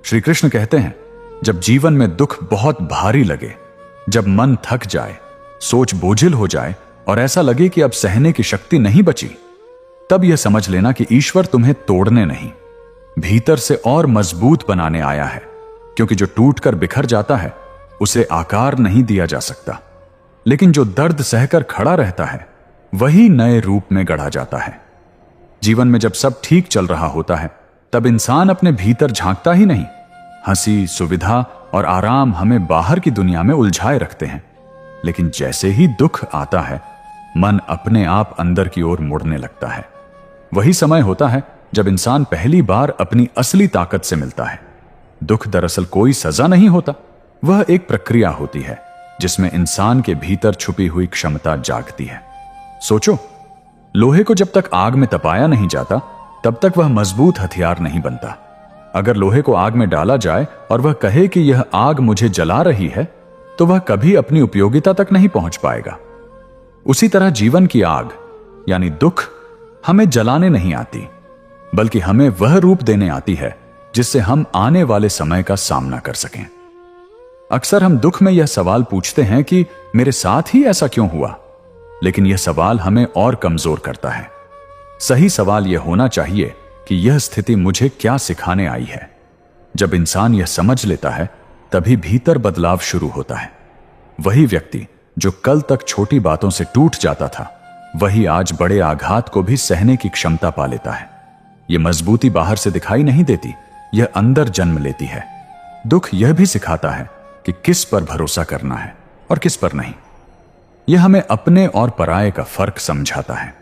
श्री कृष्ण कहते हैं, जब जीवन में दुख बहुत भारी लगे, जब मन थक जाए, सोच बोझिल हो जाए और ऐसा लगे कि अब सहने की शक्ति नहीं बची, तब यह समझ लेना कि ईश्वर तुम्हें तोड़ने नहीं, भीतर से और मजबूत बनाने आया है। क्योंकि जो टूटकर बिखर जाता है उसे आकार नहीं दिया जा सकता, लेकिन जो दर्द सहकर खड़ा रहता है वही नए रूप में गढ़ा जाता है। जीवन में जब सब ठीक चल रहा होता है तब इंसान अपने भीतर झांकता ही नहीं। हंसी, सुविधा और आराम हमें बाहर की दुनिया में उलझाए रखते हैं, लेकिन जैसे ही दुख आता है मन अपने आप अंदर की ओर मुड़ने लगता है। वही समय होता है जब इंसान पहली बार अपनी असली ताकत से मिलता है। दुख दरअसल कोई सजा नहीं होता, वह एक प्रक्रिया होती है जिसमें इंसान के भीतर छुपी हुई क्षमता जागती है। सोचो, लोहे को जब तक आग में तपाया नहीं जाता तब तक वह मजबूत हथियार नहीं बनता। अगर लोहे को आग में डाला जाए और वह कहे कि यह आग मुझे जला रही है, तो वह कभी अपनी उपयोगिता तक नहीं पहुंच पाएगा। उसी तरह जीवन की आग यानी दुख हमें जलाने नहीं आती, बल्कि हमें वह रूप देने आती है जिससे हम आने वाले समय का सामना कर सकें। अक्सर हम दुख में यह सवाल पूछते हैं कि मेरे साथ ही ऐसा क्यों हुआ, लेकिन यह सवाल हमें और कमजोर करता है। सही सवाल यह होना चाहिए कि यह स्थिति मुझे क्या सिखाने आई है। जब इंसान यह समझ लेता है तभी भीतर बदलाव शुरू होता है। वही व्यक्ति जो कल तक छोटी बातों से टूट जाता था, वही आज बड़े आघात को भी सहने की क्षमता पा लेता है। यह मजबूती बाहर से दिखाई नहीं देती, यह अंदर जन्म लेती है। दुख यह भी सिखाता है कि किस पर भरोसा करना है और किस पर नहीं। यह हमें अपने और पराये का फर्क समझाता है।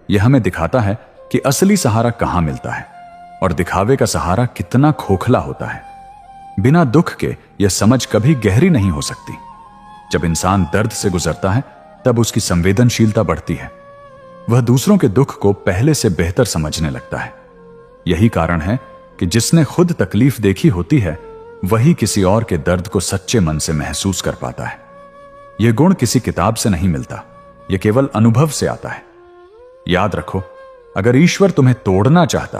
यह हमें दिखाता है कि असली सहारा कहां मिलता है और दिखावे का सहारा कितना खोखला होता है। बिना दुख के यह समझ कभी गहरी नहीं हो सकती। जब इंसान दर्द से गुजरता है तब उसकी संवेदनशीलता बढ़ती है। वह दूसरों के दुख को पहले से बेहतर समझने लगता है। यही कारण है कि जिसने खुद तकलीफ देखी होती है वही किसी और के दर्द को सच्चे मन से महसूस कर पाता है। यह गुण किसी किताब से नहीं मिलता, यह केवल अनुभव से आता है। याद रखो, अगर ईश्वर तुम्हें तोड़ना चाहता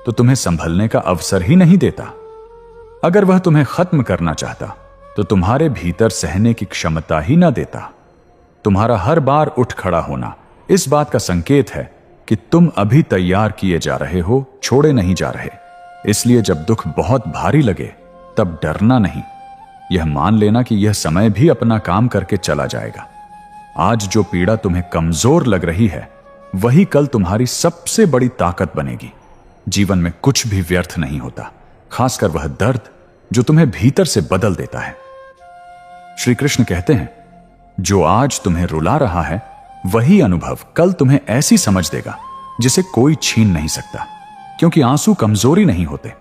तो तुम्हें संभलने का अवसर ही नहीं देता। अगर वह तुम्हें खत्म करना चाहता तो तुम्हारे भीतर सहने की क्षमता ही ना देता। तुम्हारा हर बार उठ खड़ा होना इस बात का संकेत है कि तुम अभी तैयार किए जा रहे हो, छोड़े नहीं जा रहे। इसलिए जब दुख बहुत भारी लगे तब डरना नहीं, यह मान लेना कि यह समय भी अपना काम करके चला जाएगा। आज जो पीड़ा तुम्हें कमजोर लग रही है वही कल तुम्हारी सबसे बड़ी ताकत बनेगी। जीवन में कुछ भी व्यर्थ नहीं होता, खासकर वह दर्द जो तुम्हें भीतर से बदल देता है। श्री कृष्ण कहते हैं, जो आज तुम्हें रुला रहा है वही अनुभव कल तुम्हें ऐसी समझ देगा जिसे कोई छीन नहीं सकता। क्योंकि आंसू कमजोरी नहीं होते,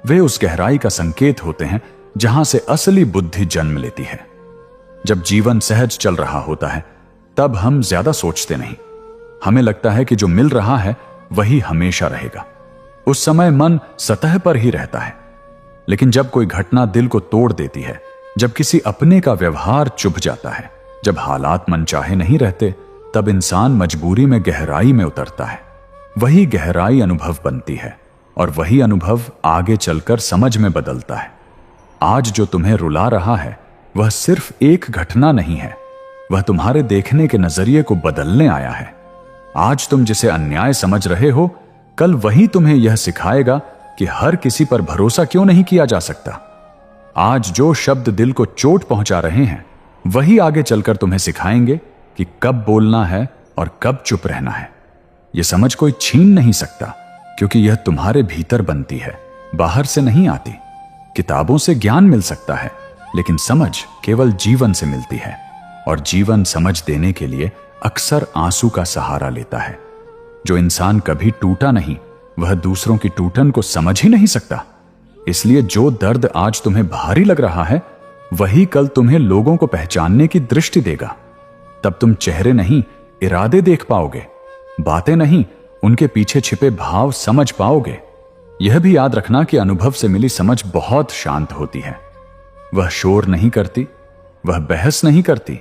वे उस गहराई का संकेत होते हैं जहां से असली बुद्धि जन्म लेती है। जब जीवन सहज चल रहा होता है तब हम ज्यादा सोचते नहीं। हमें लगता है कि जो मिल रहा है वही हमेशा रहेगा। उस समय मन सतह पर ही रहता है। लेकिन जब कोई घटना दिल को तोड़ देती है, जब किसी अपने का व्यवहार चुभ जाता है, जब हालात मनचाहे नहीं रहते, तब इंसान मजबूरी में गहराई में उतरता है। वही गहराई अनुभव बनती है और वही अनुभव आगे चलकर समझ में बदलता है। आज जो तुम्हें रुला रहा है वह सिर्फ एक घटना नहीं है, वह तुम्हारे देखने के नजरिए को बदलने आया है। आज तुम जिसे अन्याय समझ रहे हो, कल वही तुम्हें यह सिखाएगा कि हर किसी पर भरोसा क्यों नहीं किया जा सकता। आज जो शब्द दिल को चोट पहुंचा रहे हैं वही आगे चलकर तुम्हें सिखाएंगे कि कब बोलना है और कब चुप रहना है। यह समझ कोई छीन नहीं सकता, क्योंकि यह तुम्हारे भीतर बनती है, बाहर से नहीं आती। किताबों से ज्ञान मिल सकता है, लेकिन समझ केवल जीवन से मिलती है, और जीवन समझ देने के लिए अक्सर आंसू का सहारा लेता है। जो इंसान कभी टूटा नहीं वह दूसरों की टूटन को समझ ही नहीं सकता। इसलिए जो दर्द आज तुम्हें भारी लग रहा है वही कल तुम्हें लोगों को पहचानने की दृष्टि देगा। तब तुम चेहरे नहीं इरादे देख पाओगे, बातें नहीं उनके पीछे छिपे भाव समझ पाओगे। यह भी याद रखना कि अनुभव से मिली समझ बहुत शांत होती है। वह शोर नहीं करती, वह बहस नहीं करती,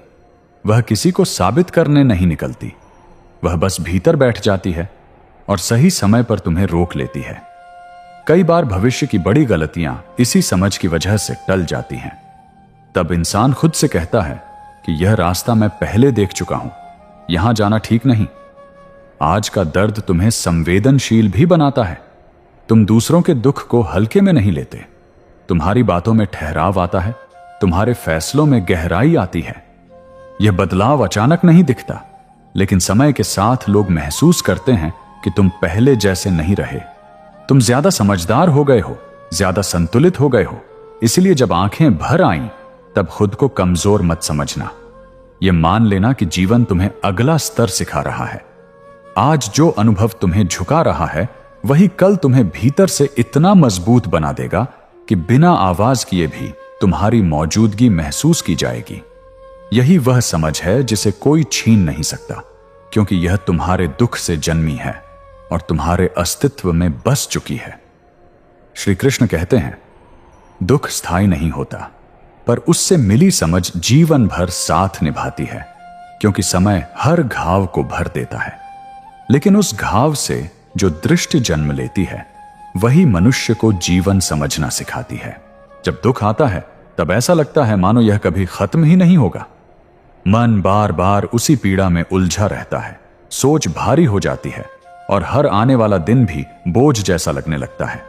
वह किसी को साबित करने नहीं निकलती। वह बस भीतर बैठ जाती है और सही समय पर तुम्हें रोक लेती है। कई बार भविष्य की बड़ी गलतियां इसी समझ की वजह से टल जाती हैं। तब इंसान खुद से कहता है कि यह रास्ता मैं पहले देख चुका हूं, यहां जाना ठीक नहीं। आज का दर्द तुम्हें संवेदनशील भी बनाता है। तुम दूसरों के दुख को हल्के में नहीं लेते। तुम्हारी बातों में ठहराव आता है, तुम्हारे फैसलों में गहराई आती है। यह बदलाव अचानक नहीं दिखता, लेकिन समय के साथ लोग महसूस करते हैं कि तुम पहले जैसे नहीं रहे। तुम ज्यादा समझदार हो गए हो, ज्यादा संतुलित हो गए हो। इसलिए जब आंखें भर आईं, तब खुद को कमजोर मत समझना। यह मान लेना कि जीवन तुम्हें अगला स्तर सिखा रहा है। आज जो अनुभव तुम्हें झुका रहा है, वही कल तुम्हें भीतर से इतना मजबूत बना देगा कि बिना आवाज किए भी तुम्हारी मौजूदगी महसूस की जाएगी। यही वह समझ है जिसे कोई छीन नहीं सकता, क्योंकि यह तुम्हारे दुख से जन्मी है और तुम्हारे अस्तित्व में बस चुकी है। श्री कृष्ण कहते हैं, दुख स्थायी नहीं होता, पर उससे मिली समझ जीवन भर साथ निभाती है, क्योंकि समय हर घाव को भर देता है। लेकिन उस घाव से जो दृष्टि जन्म लेती है, वही मनुष्य को जीवन समझना सिखाती है। जब दुख आता है, तब ऐसा लगता है मानो यह कभी खत्म ही नहीं होगा। मन बार बार उसी पीड़ा में उलझा रहता है, सोच भारी हो जाती है और हर आने वाला दिन भी बोझ जैसा लगने लगता है।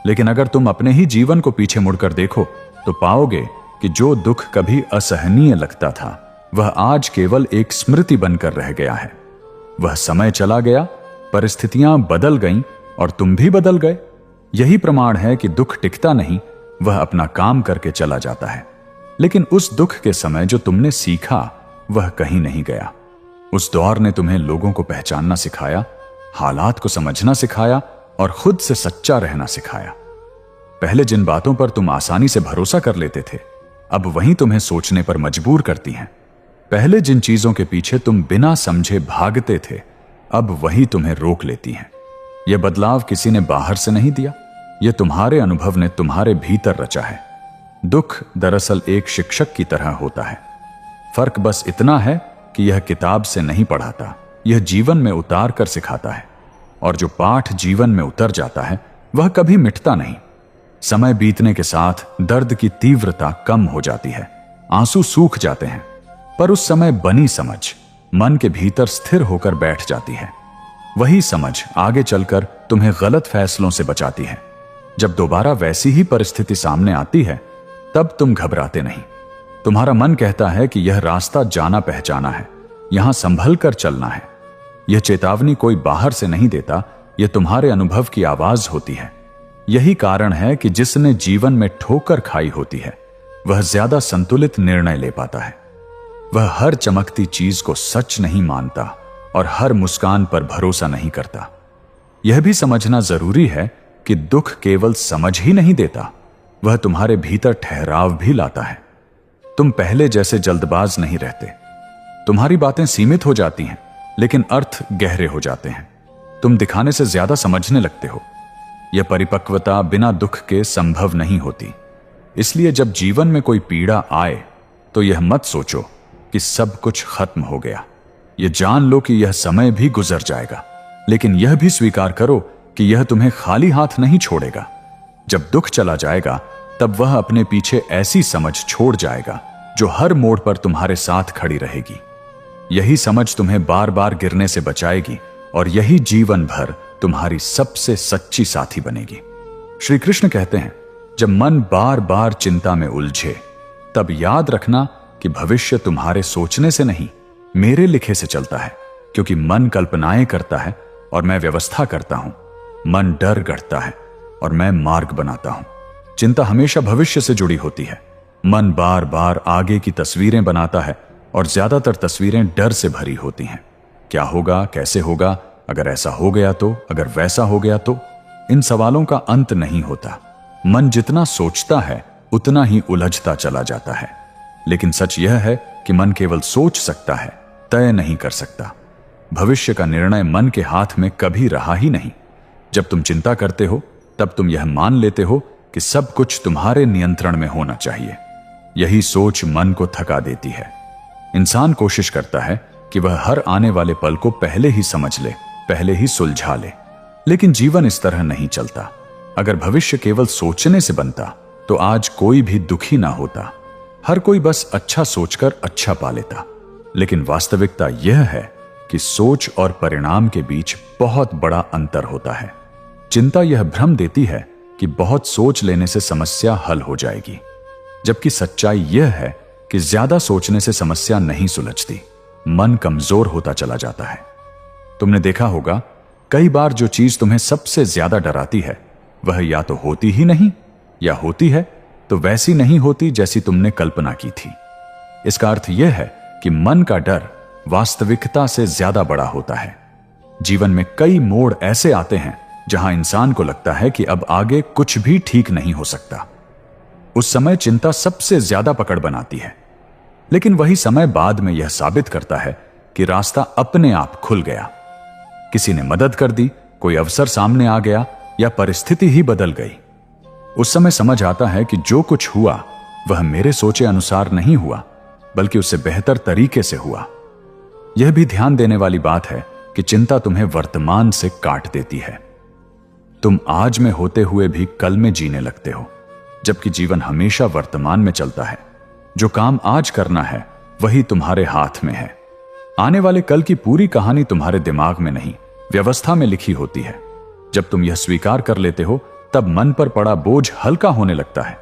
लेकिन अगर तुम अपने ही जीवन को पीछे मुड़कर देखो, तो पाओगे कि जो दुख कभी असहनीय लगता था, वह आज केवल एक स्मृति बनकर रह गया है। वह समय चला गया, परिस्थितियां बदल गईं और तुम भी बदल गए। यही प्रमाण है कि दुख टिकता नहीं, वह अपना काम करके चला जाता है। लेकिन उस दुख के समय जो तुमने सीखा, वह कहीं नहीं गया। उस दौर ने तुम्हें लोगों को पहचानना सिखाया, हालात को समझना सिखाया और खुद से सच्चा रहना सिखाया। पहले जिन बातों पर तुम आसानी से भरोसा कर लेते थे, अब वही तुम्हें सोचने पर मजबूर करती हैं। पहले जिन चीजों के पीछे तुम बिना समझे भागते थे, अब वही तुम्हें रोक लेती हैं। यह बदलाव किसी ने बाहर से नहीं दिया, यह तुम्हारे अनुभव ने तुम्हारे भीतर रचा है। दुख दरअसल एक शिक्षक की तरह होता है। फर्क बस इतना है कि यह किताब से नहीं पढ़ाता, यह जीवन में उतार कर सिखाता है। और जो पाठ जीवन में उतर जाता है, वह कभी मिटता नहीं। समय बीतने के साथ दर्द की तीव्रता कम हो जाती है, आंसू सूख जाते हैं, पर उस समय बनी समझ मन के भीतर स्थिर होकर बैठ जाती है। वही समझ आगे चलकर तुम्हें गलत फैसलों से बचाती है। जब दोबारा वैसी ही परिस्थिति सामने आती है, तब तुम घबराते नहीं। तुम्हारा मन कहता है कि यह रास्ता जाना पहचाना है, यहां संभल कर चलना है। यह चेतावनी कोई बाहर से नहीं देता, यह तुम्हारे अनुभव की आवाज होती है। यही कारण है कि जिसने जीवन में ठोकर खाई होती है, वह ज्यादा संतुलित निर्णय ले पाता है। वह हर चमकती चीज को सच नहीं मानता और हर मुस्कान पर भरोसा नहीं करता। यह भी समझना जरूरी है कि दुख केवल समझ ही नहीं देता, वह तुम्हारे भीतर ठहराव भी लाता है। तुम पहले जैसे जल्दबाज नहीं रहते। तुम्हारी बातें सीमित हो जाती हैं, लेकिन अर्थ गहरे हो जाते हैं। तुम दिखाने से ज्यादा समझने लगते हो। यह परिपक्वता बिना दुख के संभव नहीं होती। इसलिए जब जीवन में कोई पीड़ा आए, तो यह मत सोचो कि सब कुछ खत्म हो गया। यह जान लो कि यह समय भी गुजर जाएगा, लेकिन यह भी स्वीकार करो कि यह तुम्हें खाली हाथ नहीं छोड़ेगा। जब दुख चला जाएगा, तब वह अपने पीछे ऐसी समझ छोड़ जाएगा जो हर मोड़ पर तुम्हारे साथ खड़ी रहेगी। यही समझ तुम्हें बार बार गिरने से बचाएगी और यही जीवन भर तुम्हारी सबसे सच्ची साथी बनेगी। श्री कृष्ण कहते हैं, जब मन बार बार चिंता में उलझे, तब याद रखना कि भविष्य तुम्हारे सोचने से नहीं, मेरे लिखे से चलता है। क्योंकि मन कल्पनाएं करता है और मैं व्यवस्था करता हूं। मन डर गढ़ता है और मैं मार्ग बनाता हूं। चिंता हमेशा भविष्य से जुड़ी होती है। मन बार बार आगे की तस्वीरें बनाता है और ज्यादातर तस्वीरें डर से भरी होती हैं। क्या होगा, कैसे होगा, अगर ऐसा हो गया तो, अगर वैसा हो गया तो। इन सवालों का अंत नहीं होता। मन जितना सोचता है, उतना ही उलझता चला जाता है। लेकिन सच यह है कि मन केवल सोच सकता है, तय नहीं कर सकता। भविष्य का निर्णय मन के हाथ में कभी रहा ही नहीं। जब तुम चिंता करते हो, तब तुम यह मान लेते हो कि सब कुछ तुम्हारे नियंत्रण में होना चाहिए। यही सोच मन को थका देती है। इंसान कोशिश करता है कि वह हर आने वाले पल को पहले ही समझ ले, पहले ही सुलझा ले। लेकिन जीवन इस तरह नहीं चलता। अगर भविष्य केवल सोचने से बनता तो आज कोई भी दुखी ना होता, हर कोई बस अच्छा सोचकर अच्छा पा लेता। लेकिन वास्तविकता यह है कि सोच और परिणाम के बीच बहुत बड़ा अंतर होता है। चिंता यह भ्रम देती है कि बहुत सोच लेने से समस्या हल हो जाएगी, जबकि सच्चाई यह है कि ज्यादा सोचने से समस्या नहीं सुलझती, मन कमजोर होता चला जाता है। तुमने देखा होगा कई बार जो चीज तुम्हें सबसे ज्यादा डराती है वह या तो होती ही नहीं, या होती है तो वैसी नहीं होती जैसी तुमने कल्पना की थी। इसका अर्थ यह है कि मन का डर वास्तविकता से ज्यादा बड़ा होता है। जीवन में कई मोड़ ऐसे आते हैं जहां इंसान को लगता है कि अब आगे कुछ भी ठीक नहीं हो सकता। उस समय चिंता सबसे ज्यादा पकड़ बनाती है, लेकिन वही समय बाद में यह साबित करता है कि रास्ता अपने आप खुल गया। किसी ने मदद कर दी, कोई अवसर सामने आ गया, या परिस्थिति ही बदल गई। उस समय समझ आता है कि जो कुछ हुआ वह मेरे सोचे अनुसार नहीं हुआ, बल्कि उससे बेहतर तरीके से हुआ। यह भी ध्यान देने वाली बात है कि चिंता तुम्हें वर्तमान से काट देती है। तुम आज में होते हुए भी कल में जीने लगते हो, जबकि जीवन हमेशा वर्तमान में चलता है। जो काम आज करना है वही तुम्हारे हाथ में है। आने वाले कल की पूरी कहानी तुम्हारे दिमाग में नहीं, व्यवस्था में लिखी होती है। जब तुम यह स्वीकार कर लेते हो तब मन पर पड़ा बोझ हल्का होने लगता है।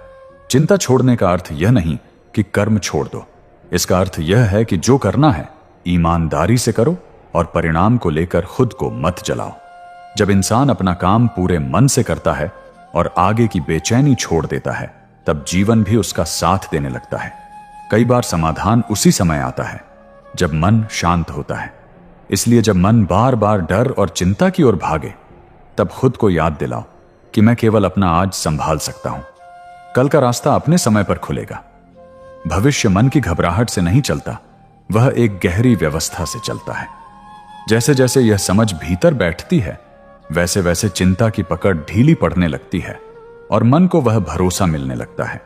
चिंता छोड़ने का अर्थ यह नहीं कि कर्म छोड़ दो, इसका अर्थ यह है कि जो करना है ईमानदारी से करो और परिणाम को लेकर खुद को मत जलाओ। जब इंसान अपना काम पूरे मन से करता है और आगे की बेचैनी छोड़ देता है, तब जीवन भी उसका साथ देने लगता है। कई बार समाधान उसी समय आता है जब मन शांत होता है। इसलिए जब मन बार बार डर और चिंता की ओर भागे, तब खुद को याद दिलाओ कि मैं केवल अपना आज संभाल सकता हूं, कल का रास्ता अपने समय पर खुलेगा। भविष्य मन की घबराहट से नहीं चलता, वह एक गहरी व्यवस्था से चलता है। जैसे जैसे यह समझ भीतर बैठती है, वैसे वैसे चिंता की पकड़ ढीली पड़ने लगती है और मन को वह भरोसा मिलने लगता है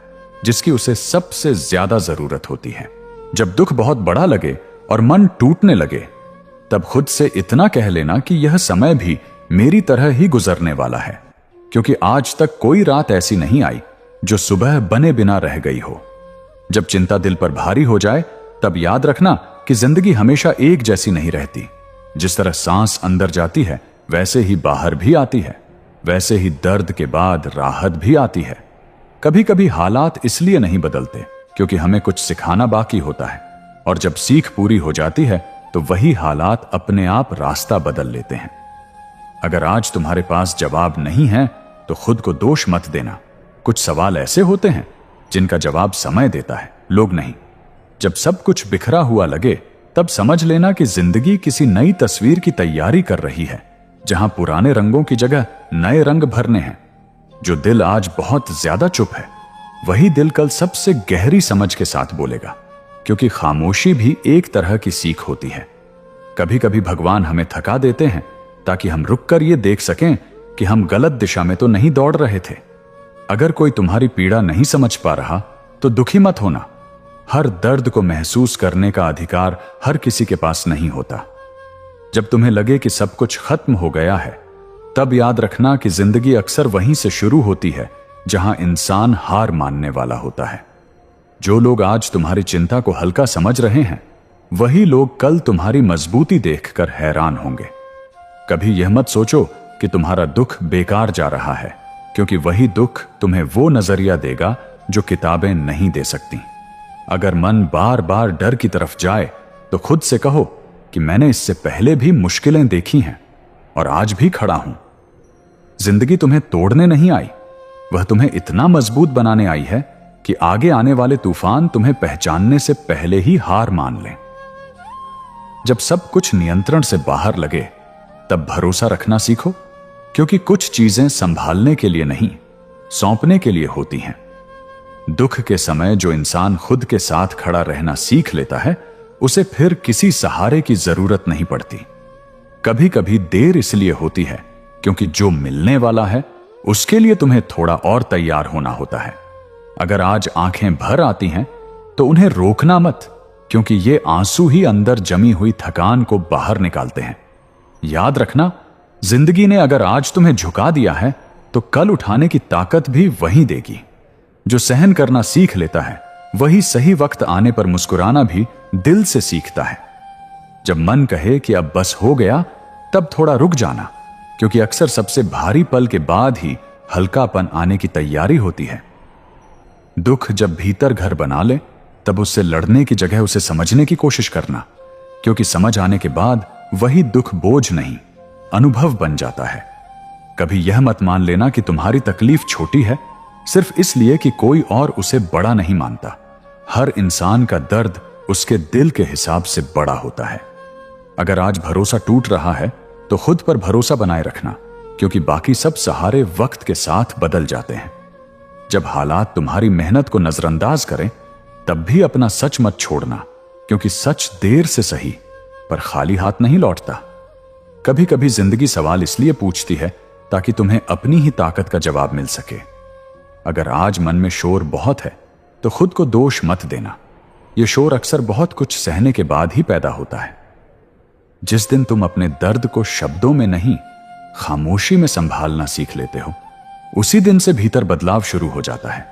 जिसकी उसे सबसे ज्यादा जरूरत होती है। जब दुख बहुत बड़ा लगे और मन टूटने लगे, तब खुद से इतना कह लेना कि यह समय भी मेरी तरह ही गुजरने वाला है, क्योंकि आज तक कोई रात ऐसी नहीं आई जो सुबह बने बिना रह गई हो। जब चिंता दिल पर भारी हो जाए, तब याद रखना कि जिंदगी हमेशा एक जैसी नहीं रहती। जिस तरह सांस अंदर जाती है वैसे ही बाहर भी आती है, वैसे ही दर्द के बाद राहत भी आती है। कभी कभी हालात इसलिए नहीं बदलते क्योंकि हमें कुछ सिखाना बाकी होता है, और जब सीख पूरी हो जाती है तो वही हालात अपने आप रास्ता बदल लेते हैं। अगर आज तुम्हारे पास जवाब नहीं है तो खुद को दोष मत देना। कुछ सवाल ऐसे होते हैं जिनका जवाब समय देता है, लोग नहीं। जब सब कुछ बिखरा हुआ लगे, तब समझ लेना कि जिंदगी किसी नई तस्वीर की तैयारी कर रही है, जहां पुराने रंगों की जगह नए रंग भरने हैं। जो दिल आज बहुत ज्यादा चुप है, वही दिल कल सबसे गहरी समझ के साथ बोलेगा, क्योंकि खामोशी भी एक तरह की सीख होती है। कभी कभी भगवान हमें थका देते हैं ताकि हम रुककर ये देख सकें कि हम गलत दिशा में तो नहीं दौड़ रहे थे। अगर कोई तुम्हारी पीड़ा नहीं समझ पा रहा तो दुखी मत होना। हर दर्द को महसूस करने का अधिकार हर किसी के पास नहीं होता। जब तुम्हें लगे कि सब कुछ खत्म हो गया है, तब याद रखना कि जिंदगी अक्सर वहीं से शुरू होती है जहां इंसान हार मानने वाला होता है। जो लोग आज तुम्हारी चिंता को हल्का समझ रहे हैं, वही लोग कल तुम्हारी मजबूती देखकर हैरान होंगे। कभी यह मत सोचो कि तुम्हारा दुख बेकार जा रहा है, क्योंकि वही दुख तुम्हें वो नजरिया देगा जो किताबें नहीं दे सकती। अगर मन बार बार डर की तरफ जाए तो खुद से कहो कि मैंने इससे पहले भी मुश्किलें देखी हैं और आज भी खड़ा हूं। जिंदगी तुम्हें तोड़ने नहीं आई, वह तुम्हें इतना मजबूत बनाने आई है कि आगे आने वाले तूफान तुम्हें पहचानने से पहले ही हार मान लें। जब सब कुछ नियंत्रण से बाहर लगे, तब भरोसा रखना सीखो, क्योंकि कुछ चीजें संभालने के लिए नहीं, सौंपने के लिए होती हैं। दुख के समय जो इंसान खुद के साथ खड़ा रहना सीख लेता है, उसे फिर किसी सहारे की जरूरत नहीं पड़ती। कभी कभी देर इसलिए होती है क्योंकि जो मिलने वाला है उसके लिए तुम्हें थोड़ा और तैयार होना होता है। अगर आज आंखें भर आती हैं तो उन्हें रोकना मत, क्योंकि ये आंसू ही अंदर जमी हुई थकान को बाहर निकालते हैं। याद रखना, जिंदगी ने अगर आज तुम्हें झुका दिया है तो कल उठाने की ताकत भी वही देगी। जो सहन करना सीख लेता है वही सही वक्त आने पर मुस्कुराना भी दिल से सीखता है। जब मन कहे कि अब बस हो गया, तब थोड़ा रुक जाना, क्योंकि अक्सर सबसे भारी पल के बाद ही हल्कापन आने की तैयारी होती है। दुख जब भीतर घर बना ले, तब उससे लड़ने की जगह उसे समझने की कोशिश करना, क्योंकि समझ आने के बाद वही दुख बोझ नहीं, अनुभव बन जाता है। कभी यह मत मान लेना कि तुम्हारी तकलीफ छोटी है सिर्फ इसलिए कि कोई और उसे बड़ा नहीं मानता। हर इंसान का दर्द उसके दिल के हिसाब से बड़ा होता है। अगर आज भरोसा टूट रहा है तो खुद पर भरोसा बनाए रखना, क्योंकि बाकी सब सहारे वक्त के साथ बदल जाते हैं। जब हालात तुम्हारी मेहनत को नजरअंदाज करें, तब भी अपना सच मत छोड़ना, क्योंकि सच देर से सही पर खाली हाथ नहीं लौटता। कभी कभी जिंदगी सवाल इसलिए पूछती है ताकि तुम्हें अपनी ही ताकत का जवाब मिल सके। अगर आज मन में शोर बहुत है तो खुद को दोष मत देना। यह शोर अक्सर बहुत कुछ सहने के बाद ही पैदा होता है। जिस दिन तुम अपने दर्द को शब्दों में नहीं, खामोशी में संभालना सीख लेते हो, उसी दिन से भीतर बदलाव शुरू हो जाता है।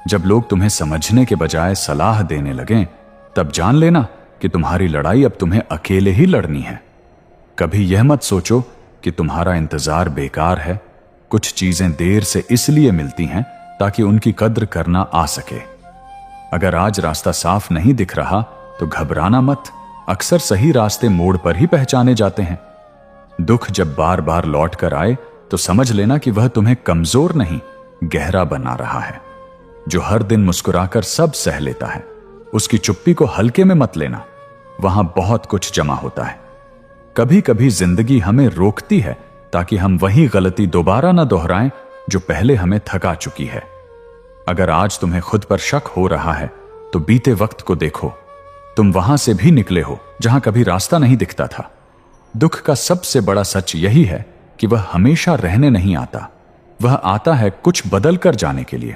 जब लोग तुम्हें समझने के बजाय सलाह देने लगें, तब जान लेना कि तुम्हारी लड़ाई अब तुम्हें अकेले ही लड़नी है। कभी यह मत सोचो कि तुम्हारा इंतजार बेकार है। कुछ चीजें देर से इसलिए मिलती हैं ताकि उनकी कद्र करना आ सके। अगर आज रास्ता साफ नहीं दिख रहा तो घबराना मत, अक्सर सही रास्ते मोड़ पर ही पहचाने जाते हैं। दुख जब बार बार लौट कर आए तो समझ लेना कि वह तुम्हें कमजोर नहीं, गहरा बना रहा है। जो हर दिन मुस्कुराकर सब सह लेता है, उसकी चुप्पी को हल्के में मत लेना, वहां बहुत कुछ जमा होता है। कभी कभी जिंदगी हमें रोकती है ताकि हम वही गलती दोबारा ना दोहराएं जो पहले हमें थका चुकी है। अगर आज तुम्हें खुद पर शक हो रहा है तो बीते वक्त को देखो। तुम वहां से भी निकले हो जहां कभी रास्ता नहीं दिखता था। दुख का सबसे बड़ा सच यही है कि वह हमेशा रहने नहीं आता, वह आता है कुछ बदल कर जाने के लिए।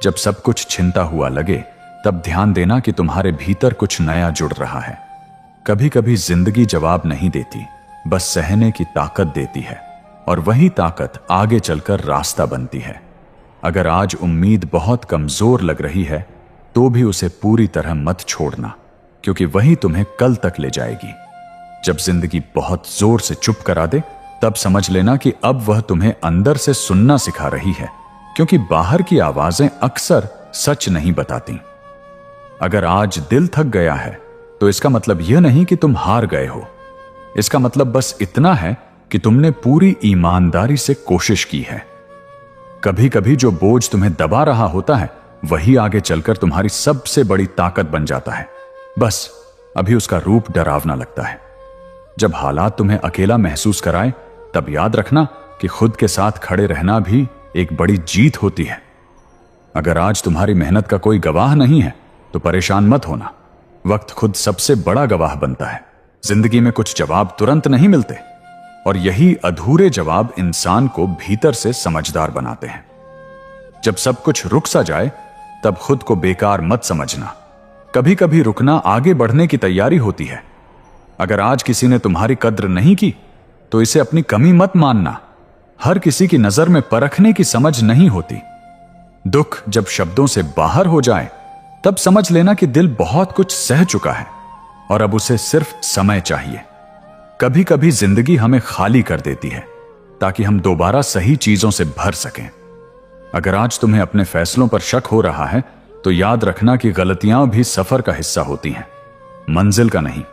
जब सब कुछ छिनता हुआ लगे, तब ध्यान देना कि तुम्हारे भीतर कुछ नया जुड़ रहा है। कभी कभी जिंदगी जवाब नहीं देती, बस सहने की ताकत देती है, और वही ताकत आगे चलकर रास्ता बनती है। अगर आज उम्मीद बहुत कमजोर लग रही है तो भी उसे पूरी तरह मत छोड़ना, क्योंकि वही तुम्हें कल तक ले जाएगी। जब जिंदगी बहुत जोर से चुप करा दे, तब समझ लेना कि अब वह तुम्हें अंदर से सुनना सिखा रही है, क्योंकि बाहर की आवाजें अक्सर सच नहीं बताती। अगर आज दिल थक गया है तो इसका मतलब यह नहीं कि तुम हार गए हो। इसका मतलब बस इतना है कि तुमने पूरी ईमानदारी से कोशिश की है। कभी कभी जो बोझ तुम्हें दबा रहा होता है वही आगे चलकर तुम्हारी सबसे बड़ी ताकत बन जाता है। बस अभी उसका रूप डरावना लगता है। जब हालात तुम्हें अकेला महसूस कराए, तब याद रखना कि खुद के साथ खड़े रहना भी एक बड़ी जीत होती है। अगर आज तुम्हारी मेहनत का कोई गवाह नहीं है तो परेशान मत होना, वक्त खुद सबसे बड़ा गवाह बनता है। जिंदगी में कुछ जवाब तुरंत नहीं मिलते, और यही अधूरे जवाब इंसान को भीतर से समझदार बनाते हैं। जब सब कुछ रुक सा जाए, तब खुद को बेकार मत समझना। कभी कभी रुकना आगे बढ़ने की तैयारी होती है। अगर आज किसी ने तुम्हारी कद्र नहीं की तो इसे अपनी कमी मत मानना। हर किसी की नजर में परखने की समझ नहीं होती। दुख जब शब्दों से बाहर हो जाए, तब समझ लेना कि दिल बहुत कुछ सह चुका है और अब उसे सिर्फ समय चाहिए। कभी कभी जिंदगी हमें खाली कर देती है ताकि हम दोबारा सही चीजों से भर सकें। अगर आज तुम्हें अपने फैसलों पर शक हो रहा है तो याद रखना कि गलतियां भी सफर का हिस्सा होती हैं, मंजिल का नहीं।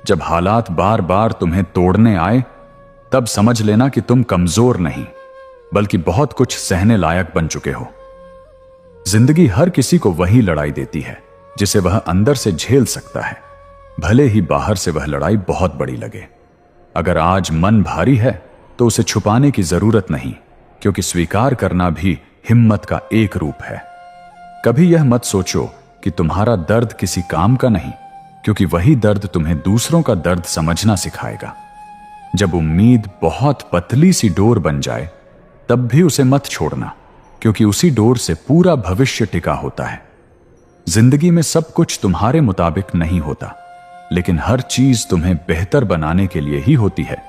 जब हालात बार बार तुम्हें तोड़ने आए, तब समझ लेना कि तुम कमजोर नहीं बल्कि बहुत कुछ सहने लायक बन चुके हो। जिंदगी हर किसी को वही लड़ाई देती है जिसे वह अंदर से झेल सकता है, भले ही बाहर से वह लड़ाई बहुत बड़ी लगे। अगर आज मन भारी है तो उसे छुपाने की जरूरत नहीं, क्योंकि स्वीकार करना भी हिम्मत का एक रूप है। कभी यह मत सोचो कि तुम्हारा दर्द किसी काम का नहीं, क्योंकि वही दर्द तुम्हें दूसरों का दर्द समझना सिखाएगा। जब उम्मीद बहुत पतली सी डोर बन जाए, तब भी उसे मत छोड़ना, क्योंकि उसी डोर से पूरा भविष्य टिका होता है। जिंदगी में सब कुछ तुम्हारे मुताबिक नहीं होता, लेकिन हर चीज तुम्हें बेहतर बनाने के लिए ही होती है।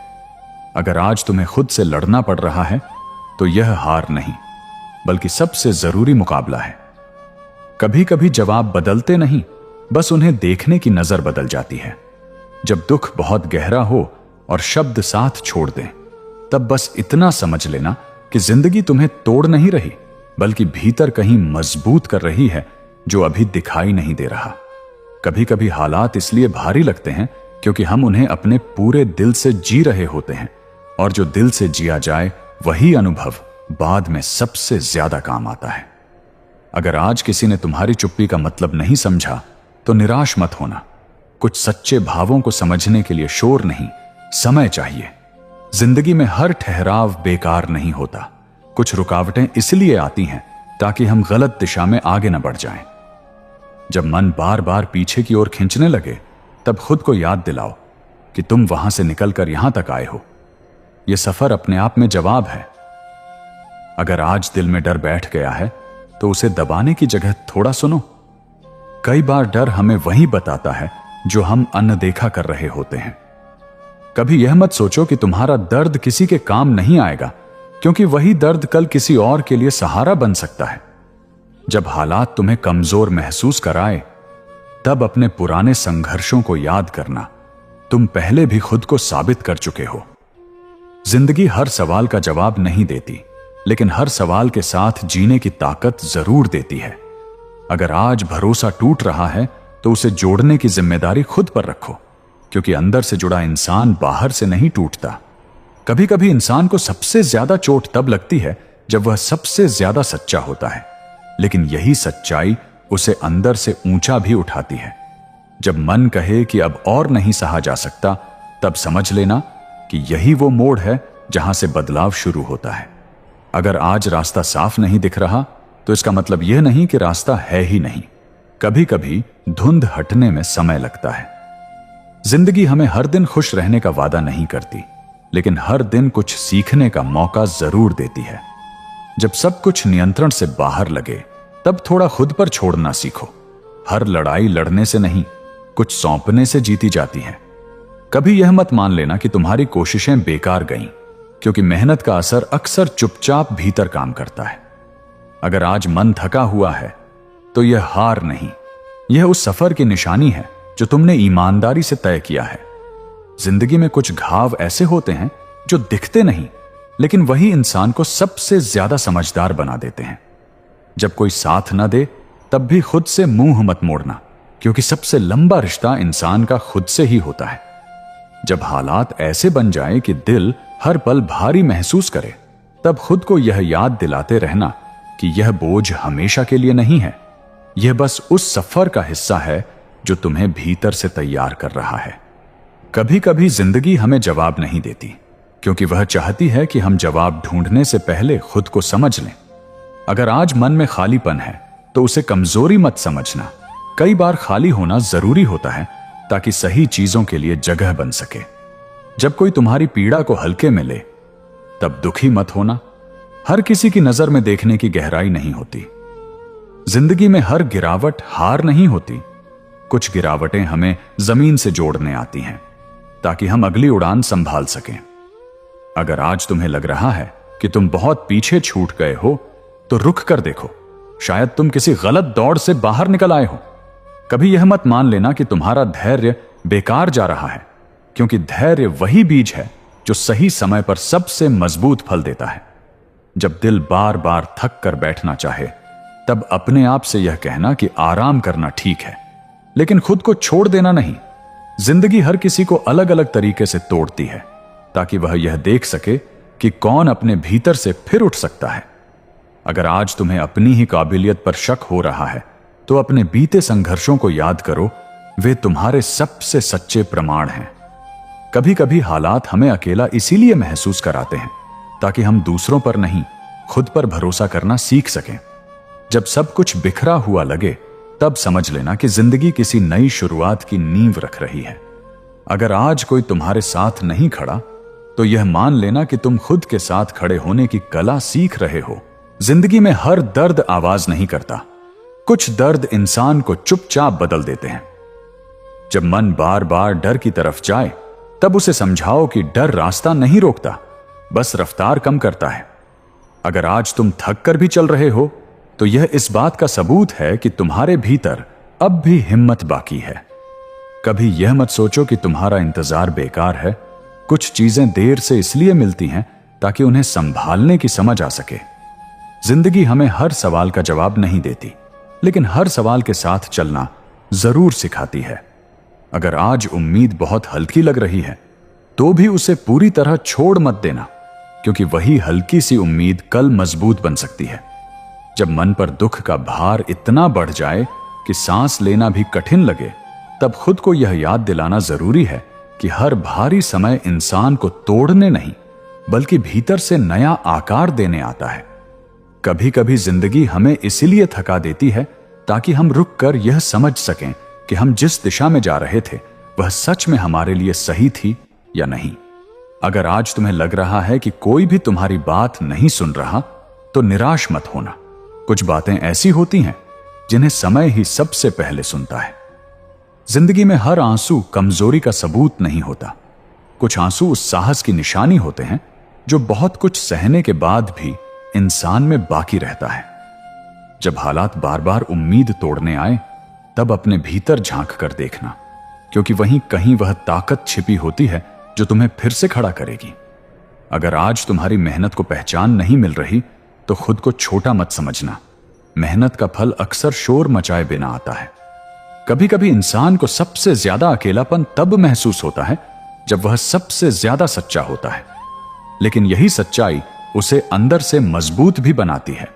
अगर आज तुम्हें खुद से लड़ना पड़ रहा है तो यह हार नहीं, बल्कि सबसे जरूरी मुकाबला है। कभी कभी जवाब बदलते नहीं, बस उन्हें देखने की नजर बदल जाती है। जब दुख बहुत गहरा हो और शब्द साथ छोड़ दें, तब बस इतना समझ लेना कि जिंदगी तुम्हें तोड़ नहीं रही, बल्कि भीतर कहीं मजबूत कर रही है, जो अभी दिखाई नहीं दे रहा। कभी कभी हालात इसलिए भारी लगते हैं क्योंकि हम उन्हें अपने पूरे दिल से जी रहे होते हैं, और जो दिल से जिया जाए वही अनुभव बाद में सबसे ज्यादा काम आता है। अगर आज किसी ने तुम्हारी चुप्पी का मतलब नहीं समझा, तो निराश मत होना। कुछ सच्चे भावों को समझने के लिए शोर नहीं, समय चाहिए। जिंदगी में हर ठहराव बेकार नहीं होता। कुछ रुकावटें इसलिए आती हैं ताकि हम गलत दिशा में आगे न बढ़ जाएं। जब मन बार बार पीछे की ओर खींचने लगे, तब खुद को याद दिलाओ कि तुम वहां से निकलकर यहां तक आए हो। यह सफर अपने आप में जवाब है। अगर आज दिल में डर बैठ गया है, तो उसे दबाने की जगह थोड़ा सुनो। कई बार डर हमें वही बताता है जो हम अनदेखा कर रहे होते हैं। कभी यह मत सोचो कि तुम्हारा दर्द किसी के काम नहीं आएगा, क्योंकि वही दर्द कल किसी और के लिए सहारा बन सकता है। जब हालात तुम्हें कमजोर महसूस कराए, तब अपने पुराने संघर्षों को याद करना। तुम पहले भी खुद को साबित कर चुके हो। जिंदगी हर सवाल का जवाब नहीं देती, लेकिन हर सवाल के साथ जीने की ताकत जरूर देती है। अगर आज भरोसा टूट रहा है, तो उसे जोड़ने की जिम्मेदारी खुद पर रखो, क्योंकि अंदर से जुड़ा इंसान बाहर से नहीं टूटता। कभी कभी इंसान को सबसे ज्यादा चोट तब लगती है जब वह सबसे ज्यादा सच्चा होता है, लेकिन यही सच्चाई उसे अंदर से ऊंचा भी उठाती है। जब मन कहे कि अब और नहीं सहा जा सकता, तब समझ लेना कि यही वो मोड़ है जहां से बदलाव शुरू होता है। अगर आज रास्ता साफ नहीं दिख रहा, तो इसका मतलब यह नहीं कि रास्ता है ही नहीं। कभी कभी धुंध हटने में समय लगता है। जिंदगी हमें हर दिन खुश रहने का वादा नहीं करती, लेकिन हर दिन कुछ सीखने का मौका जरूर देती है। जब सब कुछ नियंत्रण से बाहर लगे, तब थोड़ा खुद पर छोड़ना सीखो। हर लड़ाई लड़ने से नहीं, कुछ सौंपने से जीती जाती है। कभी यह मत मान लेना कि तुम्हारी कोशिशें बेकार गईं, क्योंकि मेहनत का असर अक्सर चुपचाप भीतर काम करता है। अगर आज मन थका हुआ है, तो यह हार नहीं, यह उस सफर की निशानी है जो तुमने ईमानदारी से तय किया है। जिंदगी में कुछ घाव ऐसे होते हैं जो दिखते नहीं, लेकिन वही इंसान को सबसे ज्यादा समझदार बना देते हैं। जब कोई साथ न दे, तब भी खुद से मुंह मत मोड़ना, क्योंकि सबसे लंबा रिश्ता इंसान का खुद से ही होता है। जब हालात ऐसे बन जाए कि दिल हर पल भारी महसूस करे, तब खुद को यह याद दिलाते रहना कि यह बोझ हमेशा के लिए नहीं है। यह बस उस सफर का हिस्सा है जो तुम्हें भीतर से तैयार कर रहा है। कभी कभी जिंदगी हमें जवाब नहीं देती, क्योंकि वह चाहती है कि हम जवाब ढूंढने से पहले खुद को समझ लें। अगर आज मन में खालीपन है, तो उसे कमजोरी मत समझना। कई बार खाली होना जरूरी होता है, ताकि सही चीजों के लिए जगह बन सके। जब कोई तुम्हारी पीड़ा को हल्के में ले, तब दुखी मत होना। हर किसी की नजर में देखने की गहराई नहीं होती। जिंदगी में हर गिरावट हार नहीं होती। कुछ गिरावटें हमें जमीन से जोड़ने आती हैं, ताकि हम अगली उड़ान संभाल सकें। अगर आज तुम्हें लग रहा है कि तुम बहुत पीछे छूट गए हो, तो रुक कर देखो, शायद तुम किसी गलत दौड़ से बाहर निकल आए हो। कभी यह मत मान लेना कि तुम्हारा धैर्य बेकार जा रहा है, क्योंकि धैर्य वही बीज है जो सही समय पर सबसे मजबूत फल देता है। जब दिल बार बार थक कर बैठना चाहे, तब अपने आप से यह कहना कि आराम करना ठीक है, लेकिन खुद को छोड़ देना नहीं। जिंदगी हर किसी को अलग अलग तरीके से तोड़ती है, ताकि वह यह देख सके कि कौन अपने भीतर से फिर उठ सकता है। अगर आज तुम्हें अपनी ही काबिलियत पर शक हो रहा है, तो अपने बीते संघर्षों को याद करो, वे तुम्हारे सबसे सच्चे प्रमाण हैं। कभी कभी हालात हमें अकेला इसीलिए महसूस कराते हैं, ताकि हम दूसरों पर नहीं, खुद पर भरोसा करना सीख सकें। जब सब कुछ बिखरा हुआ लगे, तब समझ लेना कि जिंदगी किसी नई शुरुआत की नींव रख रही है। अगर आज कोई तुम्हारे साथ नहीं खड़ा, तो यह मान लेना कि तुम खुद के साथ खड़े होने की कला सीख रहे हो। जिंदगी में हर दर्द आवाज नहीं करता, कुछ दर्द इंसान को चुपचाप बदल देते हैं। जब मन बार बार डर की तरफ जाए, तब उसे समझाओ कि डर रास्ता नहीं रोकता, बस रफ्तार कम करता है। अगर आज तुम थक कर भी चल रहे हो तो यह इस बात का सबूत है कि तुम्हारे भीतर अब भी हिम्मत बाकी है। कभी यह मत सोचो कि तुम्हारा इंतजार बेकार है। कुछ चीजें देर से इसलिए मिलती हैं ताकि उन्हें संभालने की समझ आ सके। जिंदगी हमें हर सवाल का जवाब नहीं देती, लेकिन हर सवाल के साथ चलना जरूर सिखाती है। अगर आज उम्मीद बहुत हल्की लग रही है तो भी उसे पूरी तरह छोड़ मत देना, क्योंकि वही हल्की सी उम्मीद कल मजबूत बन सकती है। जब मन पर दुख का भार इतना बढ़ जाए कि सांस लेना भी कठिन लगे, तब खुद को यह याद दिलाना जरूरी है कि हर भारी समय इंसान को तोड़ने नहीं बल्कि भीतर से नया आकार देने आता है। कभी कभी जिंदगी हमें इसीलिए थका देती है ताकि हम रुक कर यह समझ सकें कि हम जिस दिशा में जा रहे थे वह सच में हमारे लिए सही थी या नहीं। अगर आज तुम्हें लग रहा है कि कोई भी तुम्हारी बात नहीं सुन रहा तो निराश मत होना। कुछ बातें ऐसी होती हैं जिन्हें समय ही सबसे पहले सुनता है। जिंदगी में हर आंसू कमजोरी का सबूत नहीं होता। कुछ आंसू उस साहस की निशानी होते हैं जो बहुत कुछ सहने के बाद भी इंसान में बाकी रहता है। जब हालात बार बार उम्मीद तोड़ने आए तब अपने भीतर झांक कर देखना, क्योंकि वहीं कहीं वह ताकत छिपी होती है जो तुम्हें फिर से खड़ा करेगी। अगर आज तुम्हारी मेहनत को पहचान नहीं मिल रही तो खुद को छोटा मत समझना। मेहनत का फल अक्सर शोर मचाए बिना आता है। कभी कभी इंसान को सबसे ज्यादा अकेलापन तब महसूस होता है जब वह सबसे ज्यादा सच्चा होता है, लेकिन यही सच्चाई उसे अंदर से मजबूत भी बनाती है।